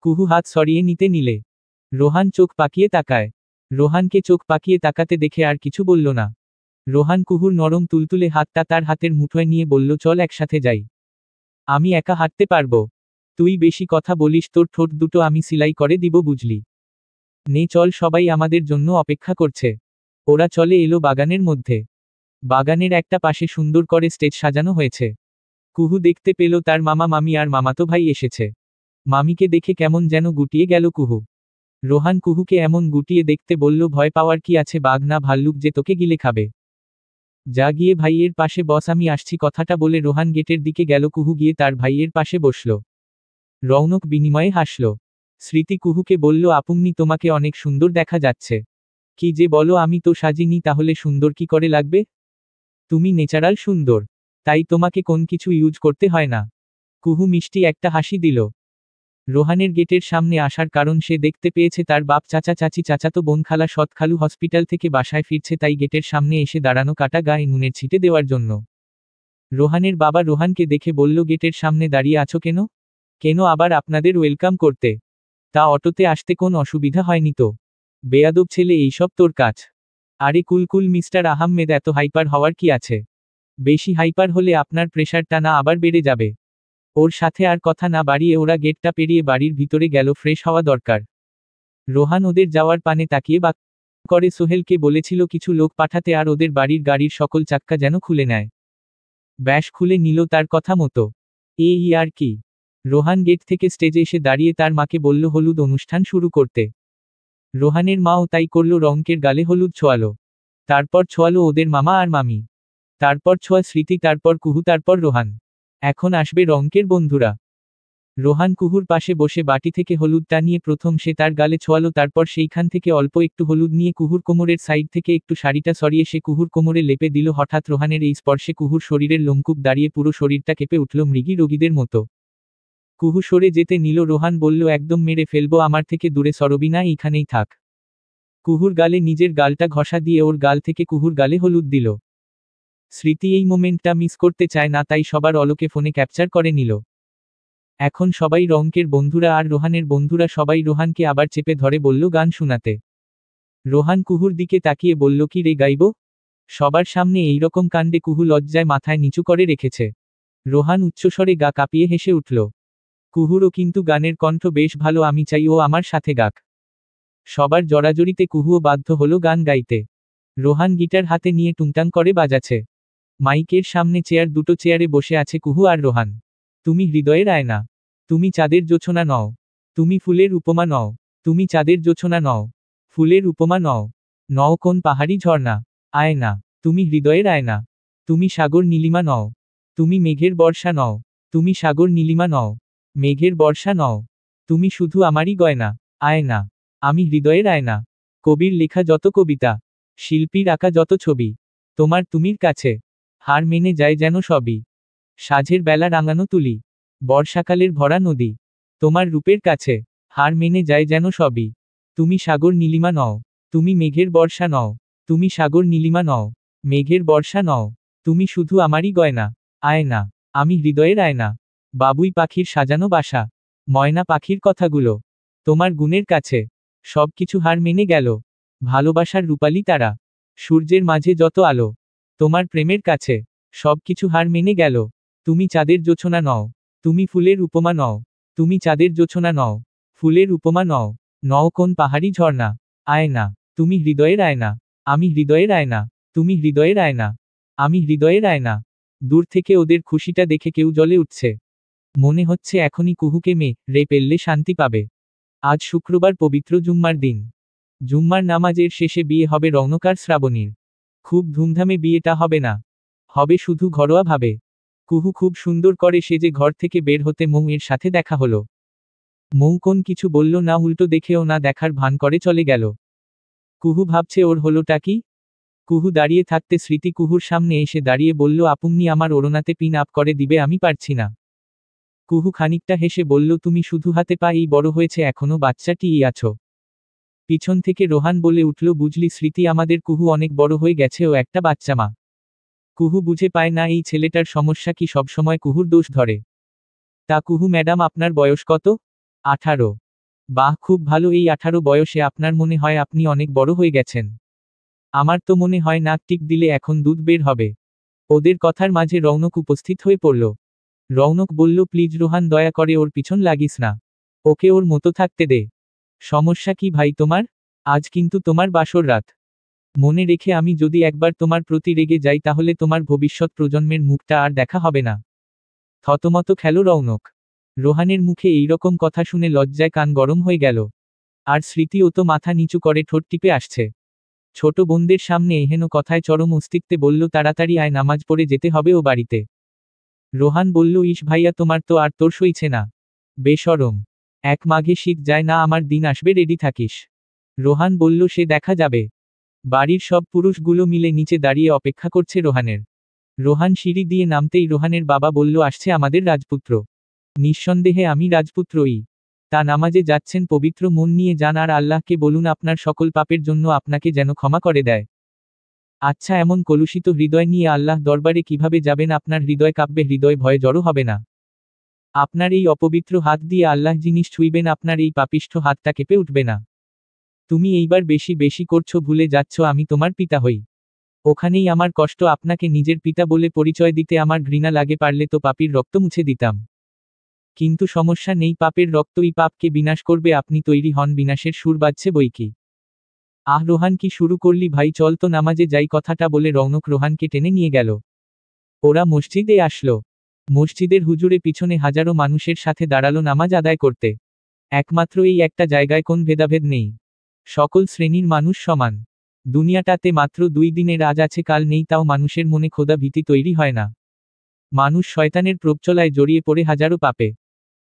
কুহু হাত সরিয়ে নিতে নিলে রোহান চোখ পাকিয়ে তাকায়। রোহানকে চোখ পাকিয়ে তাকাতে দেখে আর কিছু বলল না। রোহান কুহুর নরম তুলতুলে হাতটা তার হাতের মুঠোয় নিয়ে বলল, চল একসাথে যাই। আমি একা হাঁটতে পারবো। তুই বেশি কথা বলিস, তোর ঠোঁট দুটো আমি সিলাই করে দিব, বুঝলি? নে চল, সবাই আমাদের জন্য অপেক্ষা করছে। ওরা চলে এলো বাগানের মধ্যে। বাগানের একটা পাশে সুন্দর করে স্টেজ সাজানো হয়েছে। কুহু দেখতে পেল তার মামা মামি আর মামাতো ভাই এসেছে। মামিকে দেখে কেমন যেন গুটিয়ে গেল কুহু। রোহান কুহুকে এমন গুটিয়ে দেখতে বলল, ভয় পাওয়ার কি আছে, বাঘ না ভাল্লুক যে তোকে গিলে খাবে। যা গিয়ে ভাইয়ের পাশে বস, আমি আসছি। কথাটা বলে রোহান গেটের দিকে গেল। কুহু গিয়ে তার ভাইয়ের পাশে বসল। রৌনক বিনিময়ে হাসল। স্মৃতি কুহুকে বলল, আপুমনি, তোমাকে অনেক সুন্দর দেখা যাচ্ছে। কি যে বলো, আমি তো সাজিনি, তাহলে সুন্দর কি করে লাগবে? তুমি ন্যাচারাল সুন্দর, তাই তোমাকে কোন কিছু ইউজ করতে হয় না। কুহু মিষ্টি একটা হাসি দিল। রোহানের গেটের সামনে আসার কারণ সে দেখতে পেয়েছে তার বাপ, চাচা, চাচি, চাচাতো বোন, খালা, সৎ খালু হসপিটাল থেকে বাসায় ফিরছে, তাই গেটের সামনে এসে দাঁড়ানো, কাটা গায়ে নুনের ছিটে দেওয়ার জন্য। রোহানের বাবা রোহানকে দেখে বলল, গেটের সামনে দাঁড়িয়ে আছো কেন? কেন আবার আপনাদের ওয়েলকাম করতে। তা অটোতে আসতে কোন অসুবিধা হয়নি তো? বেয়াদব ছেলে, এইসব তোর কাজ? আরে কুলকুল মিস্টার আহমেদ, এত হাইপার হওয়ার কি আছে? বেশি হাইপার হলে আপনার প্রেশারটা না আবার বেড়ে যাবে। ওর সাথে আর কথা না বাড়িয়ে ওরা গেটটা পেরিয়ে বাড়ির ভিতরে গেল, ফ্রেশ হওয়া দরকার। রোহান ওদের যাওয়ার পানে তাকিয়ে বাক করে সোহেলকে বলেছিল কিছু লোক পাঠাতে, আর ওদের বাড়ির গাড়ির সকল চাক্কা যেন খুলে নেয়। ব্যাস খুলে নিল তার কথা মতো। এই আর কি। রোহান গেট থেকে স্টেজে এসে দাঁড়িয়ে তার মাকে বলল হলুদ অনুষ্ঠান শুরু করতে। রোহানের মাও তাই করল, রঙ্কের গালে হলুদ ছোয়ালো। তারপর ছোয়ালো ওদের মামা আর মামি। তারপর ছোঁয়া স্মৃতি, তারপর কুহু, তারপর রোহান। এখন আসবে রঙ্কের বন্ধুরা। রোহান কুহুর পাশে বসে বাটি থেকে হলুদটা নিয়ে প্রথম সে তার গালে ছোয়ালো, তারপর সেইখান থেকে অল্প একটু হলুদ নিয়ে কুহুর কোমরের সাইড থেকে একটু শাড়িটা সরিয়ে সে কুহুর কোমরে লেপে দিল। হঠাৎ রোহানের এই স্পর্শে কুহুর শরীরের লোমকূপ দাঁড়িয়ে পুরো শরীরটা কেঁপে উঠল মৃগী রোগীদের মতো। কুহু সরে যেতে নিল। রোহান বলল, একদম মেরে ফেলবো, আমার থেকে দূরে সরবি না, এইখানেই থাক। কুহুর গালে নিজের গালটা ঘষা দিয়ে ওর গাল থেকে কুহুর গালে হলুদ দিল। স্মৃতি এই মোমেন্টটা মিস করতে চায় না, তাই সবার অলোকে ফোনে ক্যাপচার করে নিল। এখন সবাই রৌনকের বন্ধুরা আর রোহানের বন্ধুরা সবাই রোহানকে আবার চেপে ধরে বলল গান শোনাতে। রোহান কুহুর দিকে তাকিয়ে বলল, কি রে গাইব? সবার সামনে এইরকম কাণ্ডে কুহু লজ্জায় মাথায় নিচু করে রেখেছে। রোহান উচ্চস্বরে গা কাঁপিয়ে হেসে উঠল। কুহুরও কিন্তু গানের কণ্ঠ বেশ ভালো, আমি চাই ও আমার সাথে গাক। সবার জড়াজড়িতে কুহুও বাধ্য হলো গান গাইতে। রোহান গিটার হাতে নিয়ে টুংটাং করে বাজাচ্ছে। মাইকের সামনে দুটো চেয়ারে বসে আছে কুহু আর রোহান। তুমি হৃদয়ের আয়না, তুমি চাঁদের জোছনা নও, তুমি ফুলের উপমা নও, তুমি চাঁদের জোছনা নও, ফুলের উপমা নও, নও কোন পাহাড়ি ঝর্ণা, আয়না, তুমি হৃদয়ের আয়না, তুমি সাগর নীলিমা নও, তুমি মেঘের বর্ষা নও, তুমি সাগর নীলিমা নও, মেঘের বর্ষা নও, তুমি শুধু আমারই গয়না, আয়না, আমি হৃদয়ের আয়না। কবির লেখা যত কবিতা, শিল্পীর আঁকা যত ছবি, তোমার তুমির কাছে হার মেনে যায় যেন সবই। সাঁঝের বেলা রাঙানো তুলি, বর্ষাকালের ভরা নদী, তোমার রূপের কাছে হার মেনে যায় যেন সবই। তুমি সাগর নীলিমা নও, তুমি মেঘের বর্ষা নও, তুমি সাগর নীলিমা নও, মেঘের বর্ষা নও, তুমি শুধু আমারই গয়না, আয়না, আমি হৃদয়ের আয়না। বাবুই পাখির সাজানো বাসা, ময়না পাখির কথাগুলো, তোমার গুণের কাছে সবকিছু হার মেনে গেল। ভালোবাসার রূপালী তারা, সূর্যের মাঝে যত আলো, তোমার প্রেমের কাছে সবকিছু হার মেনে গেল। তুমি চাঁদের জোছনা নও, তুমি ফুলের উপমা নও, তুমি চাঁদের জোছনা নও, ফুলের উপমা নও, নও কোন পাহাড়ি ঝর্ণা, আয়না, তুমি হৃদয়ের আয়না, আমি হৃদয়ের আয়না, তুমি হৃদয়ের আয়না, আমি হৃদয়ের আয়না। দূর থেকে ওদের খুশিটা দেখে কেউ জ্বলে উঠছে। মনে হচ্ছে এখনই কুহুকে রে পেললে শান্তি পাবে। আজ শুক্রবার, পবিত্র জুম্মার দিন। জুম্মার নামাজের শেষে বিয়ে হবে রৌনক আর শ্রাবণীর। খুব ধুমধামে বিয়েটা হবে না, হবে শুধু ঘরোয়া ভাবে। কুহু খুব সুন্দর করে সেজে ঘর থেকে বের হতে মৌ এর সাথে দেখা হলো। মৌ কোন কিছু বলল না, উল্টো দেখেও না দেখার ভান করে চলে গেল। কুহু ভাবছে ওর হলোটা কি। কুহু দাঁড়িয়ে থাকতে স্মৃতি কুহুর সামনে এসে দাঁড়িয়ে বলল, আপুমনি আমার ওড়নাতে পিন আপ করে দিবে, আমি পারছি না। কুহু খানিকটা হেসে বলল, তুমি শুধু হাতে পা এই বড় হয়েছে এখনো বাচ্চাটিই আছো। পিছন থেকে রোহান বলে উঠল, বুঝলি স্মৃতি, আমাদের কুহু অনেক বড় হয়ে গেছে, ও একটা বাচ্চা মা। কুহু বুঝে পায় না এই ছেলেটার সমস্যা কি, সবসময় কুহুর দোষ ধরে। তা কুহু ম্যাডাম, আপনার বয়স কত? 18। বাহ, খুব ভালো। এই 18 বয়সে আপনার মনে হয় আপনি অনেক বড় হয়ে গেছেন। আমার তো মনে হয় নাক টিক দিলে এখন দুধ বের হবে। ওদের কথার মাঝে রৌনক উপস্থিত হয়ে পড়ল। রৌনক বলল, প্লিজ রোহান, দয়া করে ওর পিছন লাগিস না, ওকে ওর মতো থাকতে দে। সমস্যা কি ভাই তোমার? আজ কিন্তু তোমার বাসর রাত। মনে রেখে, আমি যদি একবার তোমার প্রতি রেগে যাই তাহলে তোমার ভবিষ্যৎ প্রজন্মের মুখটা আর দেখা হবে না। থতমত খেল রৌনক। রোহানের মুখে এইরকম কথা শুনে লজ্জায় কান গরম হয়ে গেল। আর স্মৃতিও তো মাথা নিচু করে ঠোঁট টিপে আসছে। ছোট বোনদের সামনে এহেন কথায় চরম অস্তিত্বে বলল, তাড়াতাড়ি আয়, নামাজ পড়ে যেতে হবে ও বাড়িতে। রোহান বলল, ইস ভাইয়া, তোমার তো আর তোর সইছে না। বেশরম, এক মাঘে শীত যায় না, আমার দিন আসবে, রেডি থাকিস। রোহান বলল, সে দেখা যাবে। বাড়ির সব পুরুষগুলো মিলে নিচে দাঁড়িয়ে অপেক্ষা করছে রোহানের। রোহান সিঁড়ি দিয়ে নামতেই রোহানের বাবা বলল, আসছে আমাদের রাজপুত্র। নিঃসন্দেহে আমি রাজপুত্রই। তা নামাজে যাচ্ছেন, পবিত্র মন নিয়ে যান আর আল্লাহকে বলুন আপনার সকল পাপের জন্য আপনাকে যেন ক্ষমা করে দেয়। আচ্ছা, এমন কলুষিত হৃদয় নিয়ে আল্লাহ দরবারে কিভাবে যাবেন? আপনার হৃদয় কাঁপবে, হৃদয় ভয়ে জড়ো হবে না। আপনার এই অপবিত্র হাত দিয়ে আল্লাহ জিনিস ছুঁইবেন, আপনার এই পাপিষ্ঠ হাতটা কেঁপে উঠবে না। তুমি এইবার বেশি বেশি করছো, ভুলে যাচ্ছ আমি তোমার পিতা হই। ওখানেই আমার কষ্ট, আপনাকে নিজের পিতা বলে পরিচয় দিতে আমার ঘৃণা লাগে, পারলে তো পাপীর রক্ত মুছে দিতাম। কিন্তু সমস্যা নেই, পাপের রক্তই পাপকে বিনাশ করবে, আপনি তৈরি হন, বিনাশের সুর বাজছে বইকি। রোহান, কি শুরু করলি ভাই, চল তো নামাজে যাই। কথাটা বলে রৌনক রোহানকে টেনে নিয়ে গেল। ওরা মসজিদে আসলো। মসজিদের হুজুরে পিছনে হাজারো মানুষের সাথে দাঁড়ালো নামাজ আদায় করতে। একমাত্র এই একটা জায়গায় কোন ভেদাভেদ নেই, সকল শ্রেণীর মানুষ সমান। দুনিয়াটাতে মাত্র 2 দিনের আজ আছে, কাল নেই, তাও মানুষের মনে খোদা ভীতি তৈরি হয় না। মানুষ শয়তানের প্রবচলায় জড়িয়ে পড়ে হাজারো পাপে।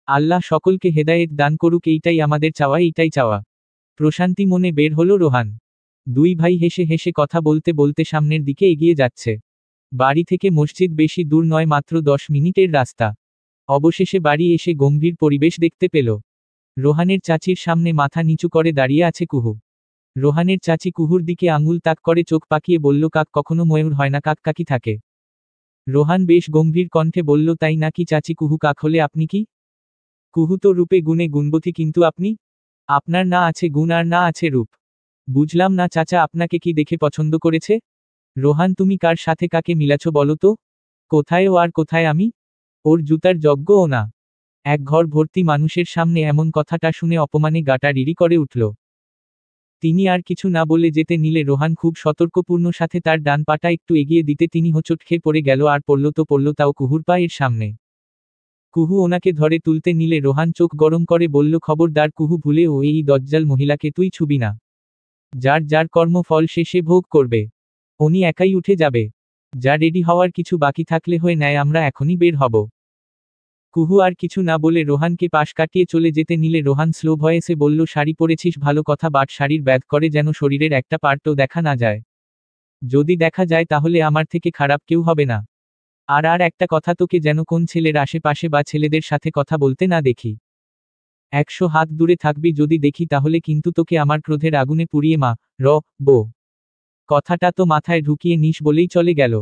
আল্লাহ সকলকে হেদায়েত দান করুক, এইটাই আমাদের চাওয়া, এইটাই চাওয়া। প্রশান্তি মনে বের হলো রোহান। দুই ভাই হেসে হেসে কথা বলতে বলতে সামনের দিকে এগিয়ে যাচ্ছে। বাড়ি থেকে মসজিদ বেশি দূর নয়, মাত্র 10 মিনিটের রাস্তা। অবশেষে বাড়ি এসে গম্ভীর পরিবেশ দেখতে পেল। রোহানের চাচির সামনে মাথা নিচু করে দাঁড়িয়ে আছে কুহু। রোহানের চাচি কুহুর দিকে আঙুল তাক করে চোখ পাকিয়ে বলল, কাক কখনো ময়ূর হয় না, কাক কাকি থাকে। রোহান বেশ গম্ভীর কণ্ঠে বলল, তাই নাকি চাচি? কুহু, কাক হলে আপনি কি? কুহু তো রূপে গুণে গুণবতী, কিন্তু আপনি? আপনার না আছে গুণ আর না আছে রূপ। বুঝলাম না চাচা, আপনাকে কি দেখে পছন্দ করেছে? রোহান, তুমি কার সাথে কাকে মিলাছ বলো তো? কোথায় ও আর কোথায় আমি? ওর জুতার যজ্ঞ ও না। এক ঘর ভর্তি মানুষের সামনে এমন কথাটা শুনে অপমানে গাটা রিরি করে উঠল। তিনি আর কিছু না বলে যেতে নিলে রোহান খুব সতর্কপূর্ণ সাথে তার ডান পাটা একটু এগিয়ে দিতে তিনি হোঁচট খেয়ে পড়ে গেল, আর পড়ল তো পড়ল, তাও কুহুর পায়ের সামনে। কুহু ওনাকে ধরে তুলতে নিলে রোহান চোখ গরম করে বলল, খবরদার কুহু, ভুলেও এই দজ্জাল মহিলাকে তুই ছুবি না। যার যার কর্মফল সে ভোগ করবে। উনি একাই উঠে যাবে। যা, রেডি হওয়ার কিছু বাকি থাকলে হয়ে নেয়, আমরা এখনই বের হব। কুহু আর কিছু না বলে রোহানকে পাশ কাটিয়ে চলে যেতে নিলে রোহান স্লো ভয়েসে বলল, শাড়ি পরেছিস ভালো কথা, বাট শাড়ির ব্যাগ করে যেন শরীরের একটা পার্টও দেখা না যায়। যদি দেখা যায় তাহলে আমার থেকে খারাপ কেউ হবে না। আর একটা কথা, তোকে যেন কোন ছেলের আশেপাশে বা ছেলেদের সাথে কথা বলতে না দেখি। 100 হাত দূরে থাকবি যদি দেখি, তাহলে কিন্তু তোকে আমার ক্রোধের আগুনে পুড়িয়ে বো। কথাটা তো মাথায় ঢুকিয়ে নিস বলেই চলে গেল।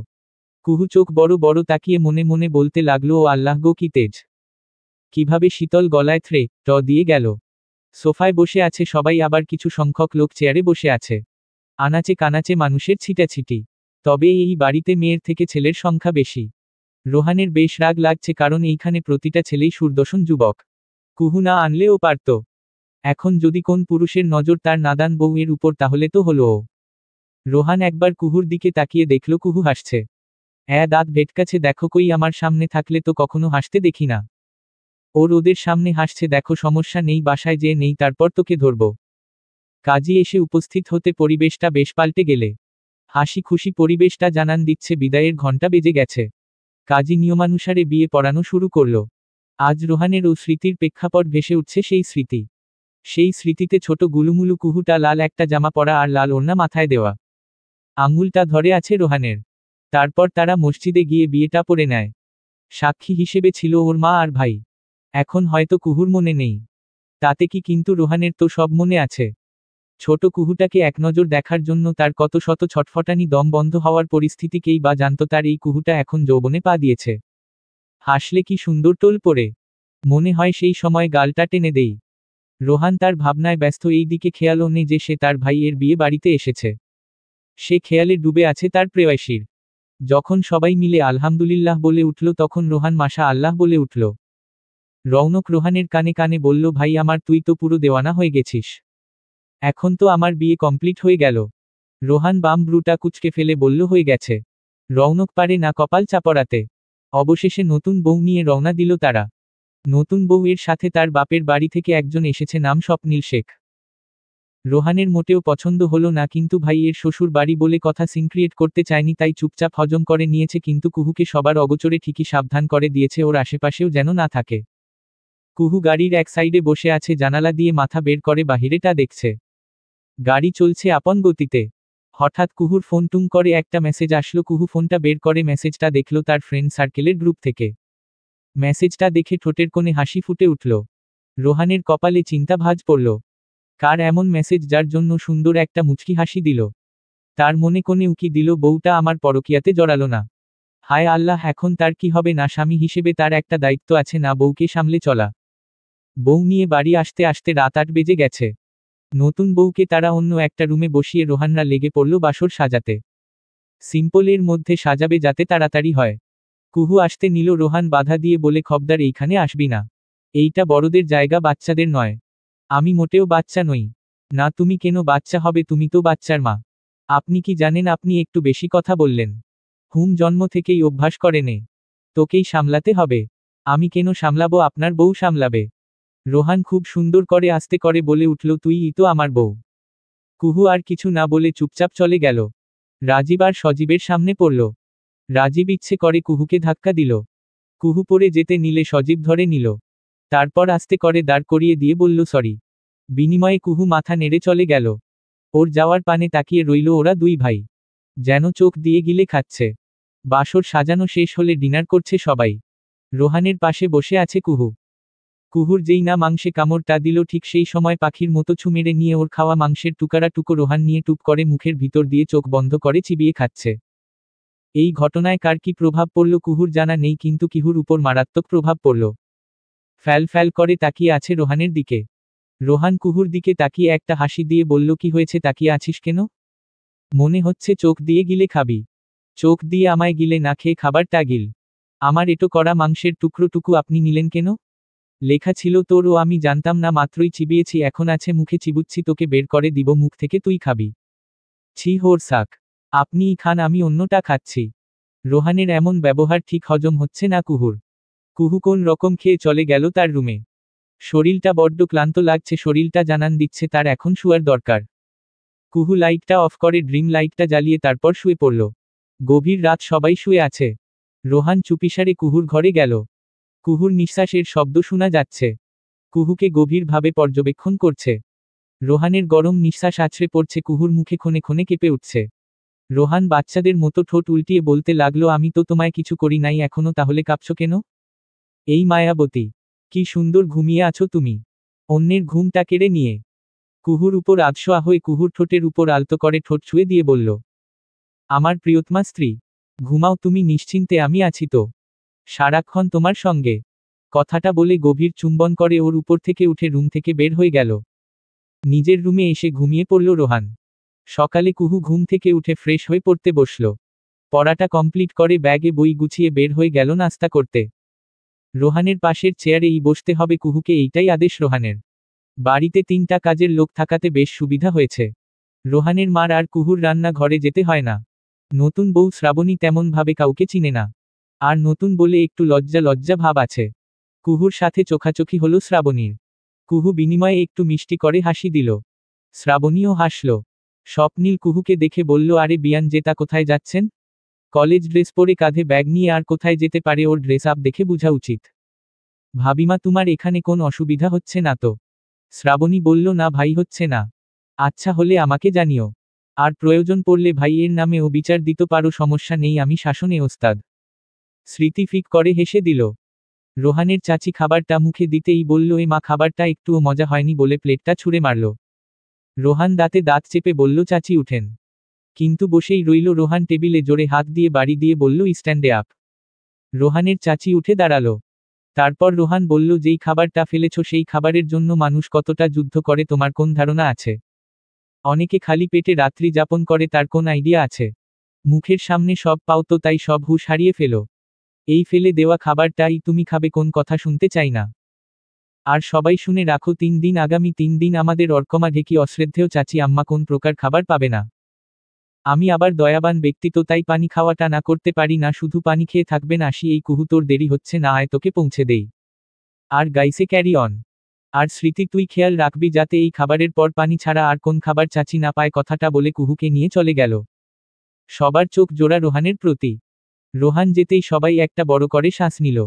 কুহু চোখ বড় বড় তাকিয়ে মনে মনে বলতে লাগলো, ও আল্লাহ গো, কি তেজ! কিভাবে শীতল গলায় দিয়ে গেল। সোফায় বসে আছে সবাই, আবার কিছু সংখ্যক লোক চেয়ারে বসে আছে। আনাচে কানাচে মানুষের ছিটাছিটি। তবে এই বাড়িতে মেয়ের থেকে ছেলের সংখ্যা বেশি। রোহানের বেশ রাগ লাগছে, কারণ এইখানে প্রতিটা ছেলেই সুদর্শন যুবক। কুহু না আনলেও পারত। এখন যদি কোন পুরুষের নজর তার নাদান বউয়ের উপর, তাহলে তো হলো ও। রোহান একবার কুহুর দিকে তাকিয়ে দেখল কুহু হাসছে। দাঁত ভেটকাছে, দেখো, কই আমার সামনে থাকলে তো কখনো হাসতে দেখি না। ওর ওদের সামনে হাসছে, দেখো, সমস্যা নেই, বাসায় যে নেই, তারপর তোকে ধরব। কাজী এসে উপস্থিত হতে পরিবেশটা বেশ পাল্টে গেলে। হাসি খুশি পরিবেশটা জানান দিচ্ছে বিদায়ের ঘণ্টা বেজে গেছে। কাজী নিয়মানুসারে বিয়ে পড়ানো শুরু করল। আজ রোহানের ও স্মৃতির প্রেক্ষাপট ভেসে উঠছে সেই স্মৃতি। সেই স্মৃতিতে ছোট গুলুমুলু কুহুটা লাল একটা জামা পরা আর লাল ওড়না মাথায় দেওয়া। আঙুলটা ধরে আছে রোহানের। তারপর তারা মসজিদে গিয়ে বিয়েটা পড়ে নেয়। সাক্ষী হিসেবে ছিল ওর মা আর ভাই। এখন হয়তো কুহুর মনে নেই। তাতে কি, কিন্তু রোহানের তো সব মনে আছে। ছোট কুহুটাকে এক নজর দেখার জন্য তার কত শত ছটফটানি, দম বন্ধ হওয়ার পরিস্থিতিকেই বা জানত তার এই কুহুটা এখন যৌবনে পা দিয়েছে। হাসলে কি সুন্দর টোল পড়ে। মনে হয় সেই সময় গালটা টেনে দেই। রোহান তার ভাবনায় ব্যস্ত, এই দিকে খেয়ালও নেই যে সে তার ভাইয়ের বিয়ে বাড়িতে এসেছে। সে খেয়ালে ডুবে আছে তার প্রেয়সীর। যখন সবাই মিলে আলহামদুলিল্লাহ বলে উঠল, তখন রোহান মাশা আল্লাহ বলে উঠল। রৌনক রোহানের কানে কানে বলল, ভাই আমার, তুই তো পুরো দেওয়ানা হয়ে গেছিস। এখন তো আমার বিয়ে কমপ্লিট হয়ে গেল। রোহান বাম ব্রুটা কুঁচকে ফেলে বলল, হয়ে গেছে। রৌনক পারে না কপাল চাপড়াতে। অবশেষে নতুন বউ নিয়ে রওনা দিল তারা। নতুন বউয়ের সাথে তার বাপের বাড়ি থেকে একজন এসেছে, নাম স্বপ্নিল শেখ। রোহানের মোটেও পছন্দ হলো না, কিন্তু ভাইয়ের শ্বশুর বাড়ি বলে কথা সিন ক্রিয়েট করতে চায়নি, তাই চুপচাপ হজম করে নিয়েছে, কিন্তু কুহুকে সবার অগোচরে ঠিকই সাবধান করে দিয়েছে ওর আশেপাশেও যেন না থাকে। কুহু গাড়ির এক সাইডে বসে আছে, জানালা দিয়ে মাথা বের করে বাহিরেটা দেখছে। গাড়ি চলছে আপন গতিতে। হঠাৎ কুহুর ফোন টুং করে একটা মেসেজ আসলো। কুহু ফোনটা বের করে মেসেজটা দেখল তার ফ্রেন্ড সার্কেলের গ্রুপ থেকে। মেসেজটা দেখে ঠোঁটের কোণে হাসি ফুটে উঠল। রোহানের কপালে চিন্তা ভাঁজ পড়ল। কার এমন মেসেজ যার জন্য সুন্দর একটা মুচকি হাসি দিল। তার মনে কোণে উকি দিল, বউটা আমার পরকীয়াতে জড়ালো না। হায় আল্লাহ, এখন তার কি হবে? না স্বামী হিসেবে তার একটা দায়িত্ব আছে, না বউকে সামলে চলা। বউ নিয়ে বাড়ি আসতে আসতে রাত 8 বেজে গেছে। নতুন বউকে তারা অন্য একটা রুমে বসিয়ে রোহানরা লেগে পড়ল বাসর সাজাতে। সিম্পলের মধ্যে সাজাবে যাতে তাড়াতাড়ি হয়। কুহু আসতে নিল, রোহান বাধা দিয়ে বলে, খবদার এইখানে আসবি না। এইটা বড়দের জায়গা, বাচ্চাদের নয়। আমি মোটেও বাচ্চা নই। না, তুমি কেন বাচ্চা হবে? তুমি তো বাচ্চার মা। আপনি কি জানেন আপনি একটু বেশি কথা বললেন। জন্ম থেকেই অভ্যাস করে নে। তোকেই সামলাতে হবে। আমি কেন সামলাবো? আপনার বউ সামলাবে। রোহান খুব সুন্দর করে আস্তে করে বলে উঠল, তুইই তো আমার বউ। কুহু আর কিছু না বলে চুপচাপ চলে গেল। রাজীব আর সজীবের সামনে পড়ল। রাজীব ইচ্ছে করে কুহুকে ধাক্কা দিল। কুহু পড়ে যেতে নিলে সজীব ধরে নিল। তারপর আস্তে করে দাঁড় করিয়ে দিয়ে বলল, সরি। বিনিময়ে কুহু মাথা নেড়ে চলে গেল। ওর যাওয়ার পানে তাকিয়ে রইল ওরা দুই ভাই। যেন চোখ দিয়ে গিলে খাচ্ছে। বাসর সাজানো শেষ হলে ডিনার করছে সবাই। রোহানের পাশে বসে আছে কুহু। কুহুর যেই না মাংসে কামড়টা দিল, ঠিক সেই সময় পাখির মতো ছু মেরে নিয়ে ওর খাওয়া মাংসের টুকরো রোহান নিয়ে টুপ করে মুখের ভিতর দিয়ে চোখ বন্ধ করে চিবিয়ে খাচ্ছে। এই ঘটনায় কার কি প্রভাব পড়ল কুহুর জানা নেই, কিন্তু কিহুর উপর মারাত্মক প্রভাব পড়ল। ফ্যাল ফ্যাল করে তাকিয়ে আছে রোহানের দিকে। রোহান কুহুর দিকে তাকিয়ে একটা হাসি দিয়ে বলল, কি হয়েছে, তাকিয়ে আছিস কেন? মনে হচ্ছে চোখ দিয়ে গিলে খাবি। চোখ দিয়ে আমায় গিলে না খেয়ে খাবারটা গিল। আমার এটো করা মাংসের টুকরোটুকু আপনি নিলেন কেন? লেখা ছিল তোর, ও আমি জানতাম না, মাত্রই চিবিয়েছি, এখন আছে মুখে, চিবুচ্ছি, তোকে বের করে দিব মুখ থেকে, তুই খাবি। ছি হোর সাক। আপনিই খান, আমি অন্যটা খাচ্ছি। রোহানের এমন ব্যবহার ঠিক হজম হচ্ছে না কুহুর। কুহু কোন রকম খেয়ে চলে গেল তার রুমে। শরীরটা বড্ড ক্লান্ত লাগছে, শরীরটা জানান দিচ্ছে তার এখন শুয়ার দরকার। কুহু লাইটটা অফ করে ড্রিম লাইটটা জ্বালিয়ে তারপর শুয়ে পড়ল। গভীর রাত, সবাই শুয়ে আছে। রোহান চুপিসারে কুহুর ঘরে গেল। কুহুর নিঃশ্বাসের শব্দ শোনা যাচ্ছে। কুহুকে গভীরভাবে পর্যবেক্ষণ করছে। রোহানের গরম নিঃশ্বাস আছড়ে পড়ছে কুহুর মুখে, ক্ষণে ক্ষণে কেঁপে উঠছে। রোহান বাচ্চাদের মতো ঠোঁট উল্টিয়ে বলতে লাগলো, আমি তো তোমায় কিছু করি নাই এখনো, তাহলে কাঁপছো কেন? এই মায়াবতী, কি সুন্দর ঘুমিয়ে আছো তুমি, অন্যের ঘুমটা কেড়ে নিয়ে। কুহুর উপর আধশোয়া হয়ে কুহুর ঠোঁটের উপর আলতো করে ঠোঁট ছুঁয়ে দিয়ে বলল, আমার প্রিয়তমা স্ত্রী, ঘুমাও তুমি নিশ্চিন্তে, আমি আছি তো সারাক্ষণ তোমার সঙ্গে। কথাটা বলে গভীর চুম্বন করে ওর উপর থেকে উঠে রুম থেকে বের হয়ে গেল। নিজের রুমে এসে ঘুমিয়ে পড়ল রোহান। সকালে কুহু ঘুম থেকে উঠে ফ্রেশ হয়ে পড়তে বসল। পড়াটা কমপ্লিট করে ব্যাগে বই গুছিয়ে বের হয়ে গেল নাস্তা করতে। রোহানের পাশের চেয়ারেই বসতে হবে কুহুকে, এইটাই আদেশ রোহানের। বাড়িতে 3টা কাজের লোক থাকাতে বেশ সুবিধা হয়েছে। রোহানের মার আর কুহুর রান্না ঘরে যেতে হয় না। নতুন বউ শ্রাবণী তেমন ভাবে কাউকে চিনে না। আর নতুন বলে একটু লজ্জা লজ্জা ভাব আছে। কুহুর সাথে চোখাচোখি হলো শ্রাবণীর। কুহু বিনিময়ে একটু মিষ্টি করে হাসি দিল। শ্রাবণীও হাসল। স্বপ্নীল কুহুকে দেখে বলল, আরে বিয়ান জেতা, কোথায় যাচ্ছেন? কলেজ ড্রেস পরে কাঁধে ব্যাগ নিয়ে আর কোথায় যেতে পারে, ওর ড্রেস আপ দেখে বোঝা উচিত। ভাবিমা, তোমার এখানে কোন অসুবিধা হচ্ছে না তো? শ্রাবণী বলল, না ভাই, হচ্ছে না। আচ্ছা হলে আমাকে জানিও। আর প্রয়োজন পড়লে ভাইয়ের নামেও বিচার দিতে পারো, সমস্যা নেই, আমি শাসনে ওস্তাদ। স্মৃতি ফিক করে হেসে দিল। রোহানের চাচি খাবারটা মুখে দিতেই বলল, এ মা, খাবারটা একটুও মজা হয়নি, বলে প্লেটটা ছুঁড়ে মারল। রোহান দাঁতে দাঁত চেপে বলল, চাচি উঠেন। কিন্তু বসেই রইল রোহান, টেবিলে জোরে হাত দিয়ে বাড়ি দিয়ে বলল, স্ট্যান্ডে আপ। রোহানের চাচি উঠে দাঁড়ালো। তারপর রোহান বলল, যেই খাবারটা ফেলেছ সেই খাবারের জন্য মানুষ কতটা যুদ্ধ করে তোমার কোন ধারণা আছে? অনেকে খালি পেটে রাত্রি যাপন করে, তার কোন আইডিয়া আছে? মুখের সামনে সব পাও তো, তাই সব হুঁশ হারিয়ে ফেলো। এই ফেলে দেওয়া খাবারটাই তুমি খাবে, কোন কথা শুনতে চাই না। আর সবাই শুনে রাখো, 3 দিন, আগামী 3 দিন আমাদের অর্কমা ঢেকি অশ্রদ্ধেয় চাচি আম্মা কোন প্রকার খাবার পাবে না। আমি আবার দয়াবান ব্যক্তি তো, তাই পানি খাওয়াটা না করতে পারি না, শুধু পানি খেয়ে থাকবেন, আসি। এই কুহু, তোর দেরি হচ্ছে না, আয় তোকে পৌঁছে দেই। আর গাইসে ক্যারি অন। আর স্মৃতি, তুই খেয়াল রাখবি যাতে এই খাবারের পর পানি ছাড়া আর কোন খাবার চাচি না পায়। কথাটা বলে কুহুকে নিয়ে চলে গেল। সবার চোখ জোড়া রোহানের প্রতি। রোহান যেতেই সবাই একটা বড় করে শ্বাস নিল।